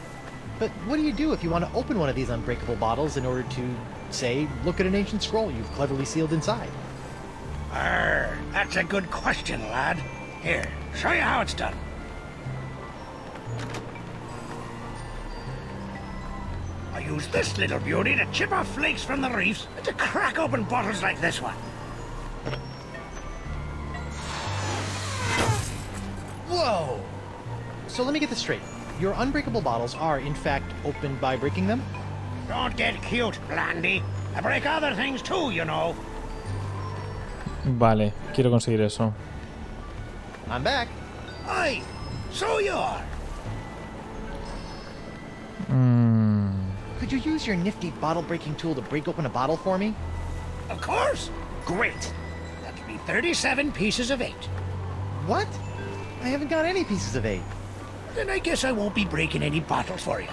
But what do you do if you want to open one of these unbreakable bottles in order to, say, look at an ancient scroll you've cleverly sealed inside? That's a good question, lad. Here, show you how it's done. I use this little beauty to chip off flakes from the reefs and to crack open bottles like this one. Whoa! So let me get this straight. Your unbreakable bottles are, in fact, opened by breaking them? Don't get cute, Blandy. I break other things too, you know. Vale, quiero conseguir eso. I'm back. Aye, so you are. Could you use your nifty bottle-breaking tool to break open a bottle for me? Of course. Great. That'll be 37 pieces of 8. What? I haven't got any pieces of 8. Then I guess I won't be breaking any bottles for you.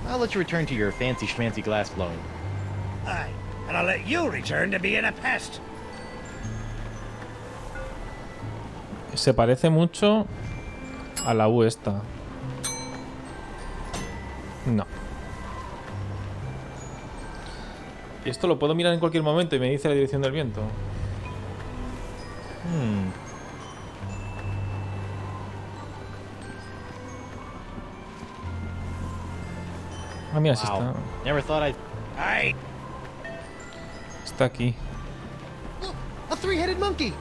I'll let you return to your fancy schmancy glass blowing. Aye, and I'll let you return to being a pest. Se parece mucho a la U esta. No. Y esto lo puedo mirar en cualquier momento y me dice la dirección del viento. Ah, mira, sí está. Never thought I'd... Aye. Está aquí. Look, a three-headed monkey!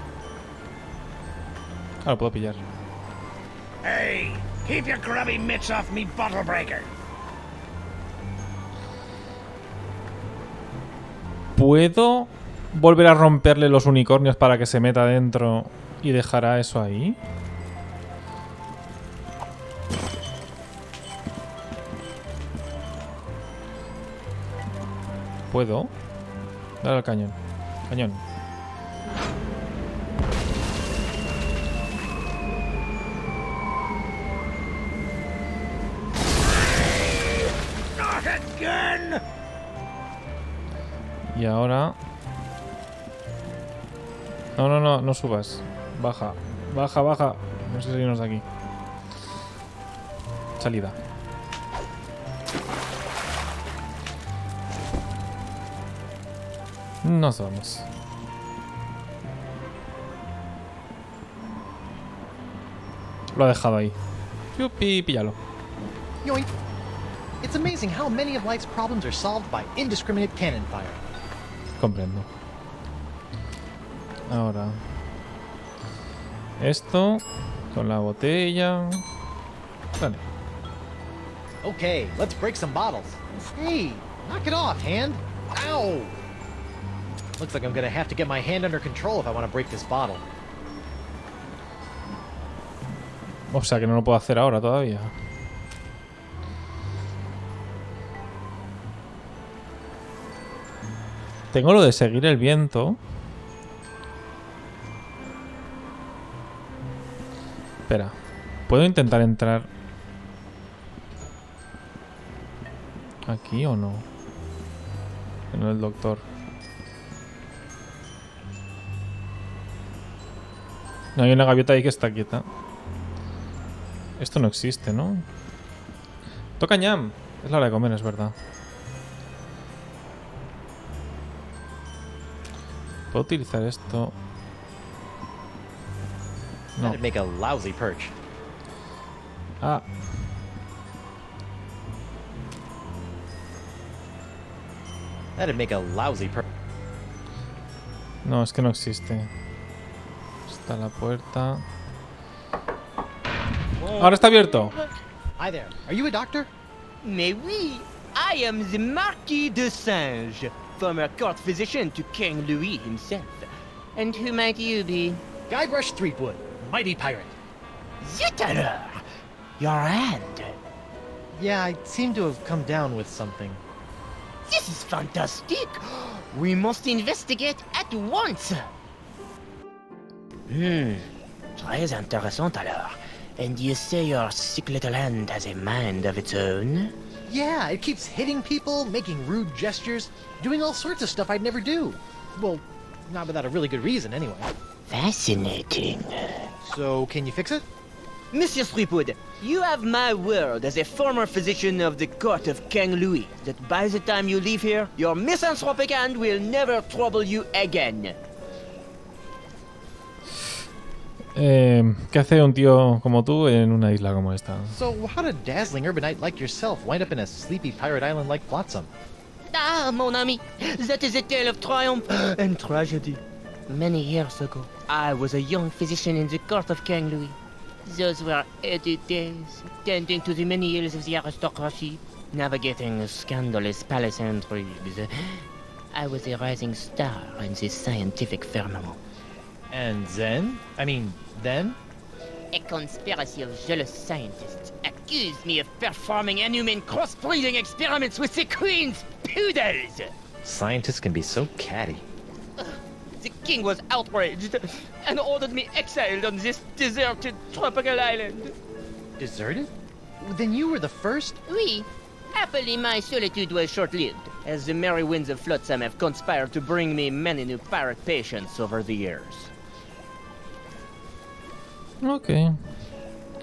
Ah, lo puedo pillar. Hey, keep your grubby mitts off me bottle breaker. ¿Puedo volver a romperle los unicornios para que se meta dentro y dejará eso ahí? ¿Puedo? Dale al cañón. Cañón. Not again! Y ahora... No, no, no, no subas. Baja, baja, baja. No sé salirnos de aquí. Salida. Nos vamos. Lo ha dejado ahí. Yupi, píllalo. Yoink. It's amazing how many of life's problems are solved by indiscriminate cannon fire. Comprendo. Ahora. Esto. Con la botella. Vale. Okay, let's break some bottles. Hey, knock it off, hand. Ow! Looks like I'm gonna have to get my hand under control if I want to break this bottle. O sea que no lo puedo hacer ahora todavía. Tengo lo de seguir el viento. Espera. ¿Puedo intentar entrar aquí o no? En el doctor. No, hay una gaviota ahí que está quieta. Esto no existe, ¿no? Toca ñam. Es la hora de comer, es verdad. ¿Puedo utilizar esto? No. That'd make a lousy perch. Ah. That'd make a lousy perch. No, es que no existe. Está la puerta. Ahora está abierto. Hi there. Are you a doctor? Mais oui, I am the Marquis de Singe, former court physician to King Louis himself. And who might you be? Guybrush Threepwood, mighty pirate. Zut alors! Your hand. Yeah, I seem to have come down with something. This is fantastic! We must investigate at once! Très intéressant alors. And you say your sick little hand has a mind of its own? Yeah, it keeps hitting people, making rude gestures, doing all sorts of stuff I'd never do. Well, not without a really good reason, anyway. Fascinating. So, can you fix it? Monsieur Threepwood, you have my word as a former physician of the court of King Louis that by the time you leave here, your misanthropic hand will never trouble you again. ¿Qué hace un tío como tú en una isla como esta? So, how did a dazzling urbanite like yourself wind up in a sleepy pirate island like Flotsam? Ah, mon ami, that is a tale of triumph and tragedy. Many years ago, I was a young physician in the court of King Louis. Those were heady days, tending to the many ills of the aristocracy, navigating scandalous palace intrigues. I was a rising star in the scientific firmament. And then? Then? A conspiracy of jealous scientists accused me of performing inhuman crossbreeding experiments with the Queen's poodles! Scientists can be so catty. The king was outraged and ordered me exiled on this deserted tropical island. Deserted? Then you were the first? Oui. Happily, my solitude was short-lived, as the merry winds of Flotsam have conspired to bring me many new pirate patients over the years. Ok.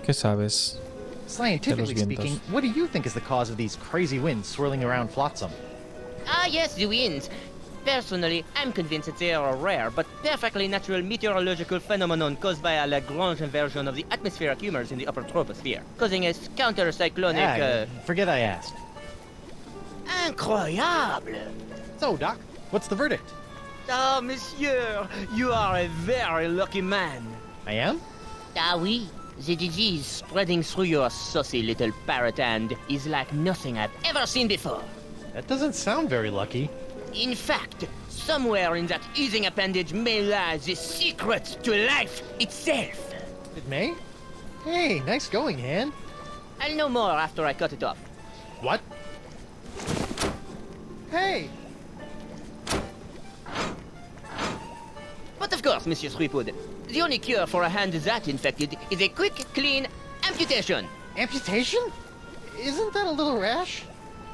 ¿Qué sabes? Scientifically speaking, what do you think is the cause of these crazy winds swirling around Flotsam? Ah yes, the winds. Personally, I'm convinced that they are a rare but perfectly natural meteorological phenomenon caused by a Lagrange inversion of the atmospheric humors in the upper troposphere, causing a counter-cyclonic... Forget I asked. Incroyable! So, Doc, what's the verdict? Ah, monsieur, you are a very lucky man. I am? Ah oui, the disease spreading through your saucy little parrot hand is like nothing I've ever seen before. That doesn't sound very lucky. In fact, somewhere in that oozing appendage may lie the secret to life itself. It may? Hey, nice going, hand. I'll know more after I cut it off. What? Hey! course, Monsieur Threepwood. The only cure for a hand that infected is a quick, clean amputation. Amputation? Isn't that a little rash?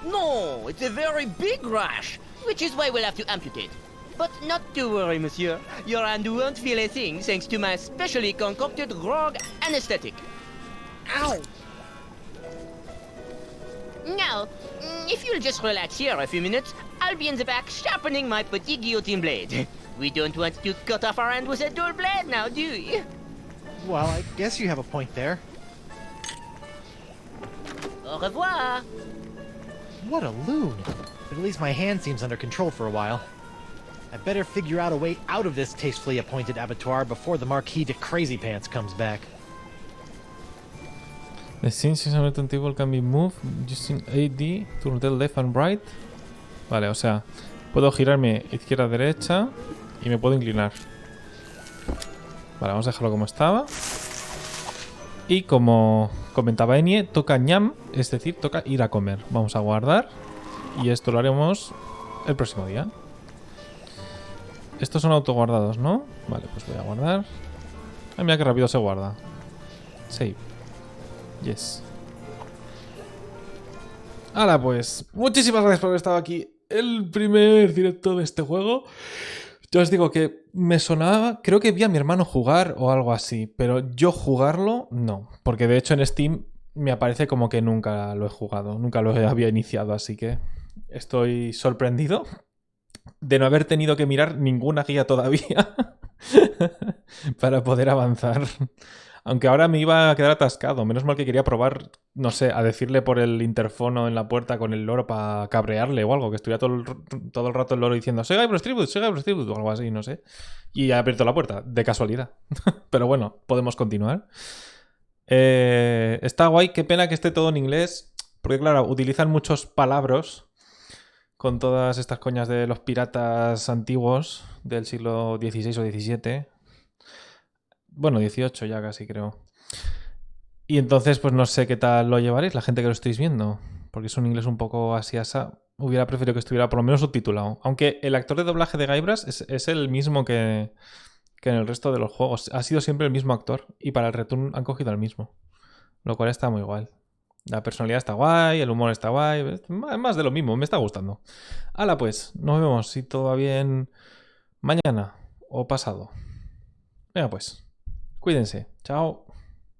No, it's a very big rash, which is why we'll have to amputate. But not to worry, monsieur. Your hand won't feel a thing thanks to my specially concocted rogue anesthetic. Ow! Now, if you'll just relax here a few minutes, I'll be in the back sharpening my petit guillotine blade. We don't want to cut off our hand with a dull blade now, do we? Well, I guess you have a point there. Au revoir. What a loon. But at least my hand seems under control for a while. I better figure out a way out of this tastefully appointed abattoir before the Marquis de Crazy Pants comes back. The scenes in a table can be moved using AD to rotate left and right. Vale, o sea, puedo girarme izquierda a derecha y me puedo inclinar. Vale, vamos a dejarlo como estaba. Y como comentaba Enie, toca ñam, es decir, toca ir a comer. Vamos a guardar y esto lo haremos el próximo día. Estos son autoguardados, ¿no? Vale, pues voy a guardar. Ay, mira qué rápido se guarda. Save. Yes. Hala, pues muchísimas gracias por haber estado aquí. El primer directo de este juego. Yo os digo que me sonaba... Creo que vi a mi hermano jugar o algo así. Pero yo jugarlo, no. Porque de hecho en Steam me aparece como que nunca lo he jugado. Nunca lo había iniciado, así que estoy sorprendido de no haber tenido que mirar ninguna guía todavía para poder avanzar. Aunque ahora me iba a quedar atascado. Menos mal que quería probar, no sé, a decirle por el interfono en la puerta con el loro para cabrearle o algo. Que estuviera todo el rato el loro diciendo Sega o algo así, no sé. Y ha abierto la puerta, de casualidad. Pero bueno, podemos continuar. Está guay, qué pena que esté todo en inglés. Porque claro, utilizan muchos palabras con todas estas coñas de los piratas antiguos del siglo XVI o XVII. Bueno, 18 ya casi creo. Y entonces pues no sé qué tal lo llevaréis la gente que lo estáis viendo. Porque es un inglés un poco así asá. Hubiera preferido que estuviera por lo menos subtitulado. Aunque el actor de doblaje de Guybrush es el mismo que en el resto de los juegos. Ha sido siempre el mismo actor. Y para el Return han cogido el mismo. Lo cual está muy guay. La personalidad está guay, el humor está guay. Es más de lo mismo, me está gustando. Hala pues, nos vemos si todo va bien mañana o pasado. Venga pues. Cuídense. Chao.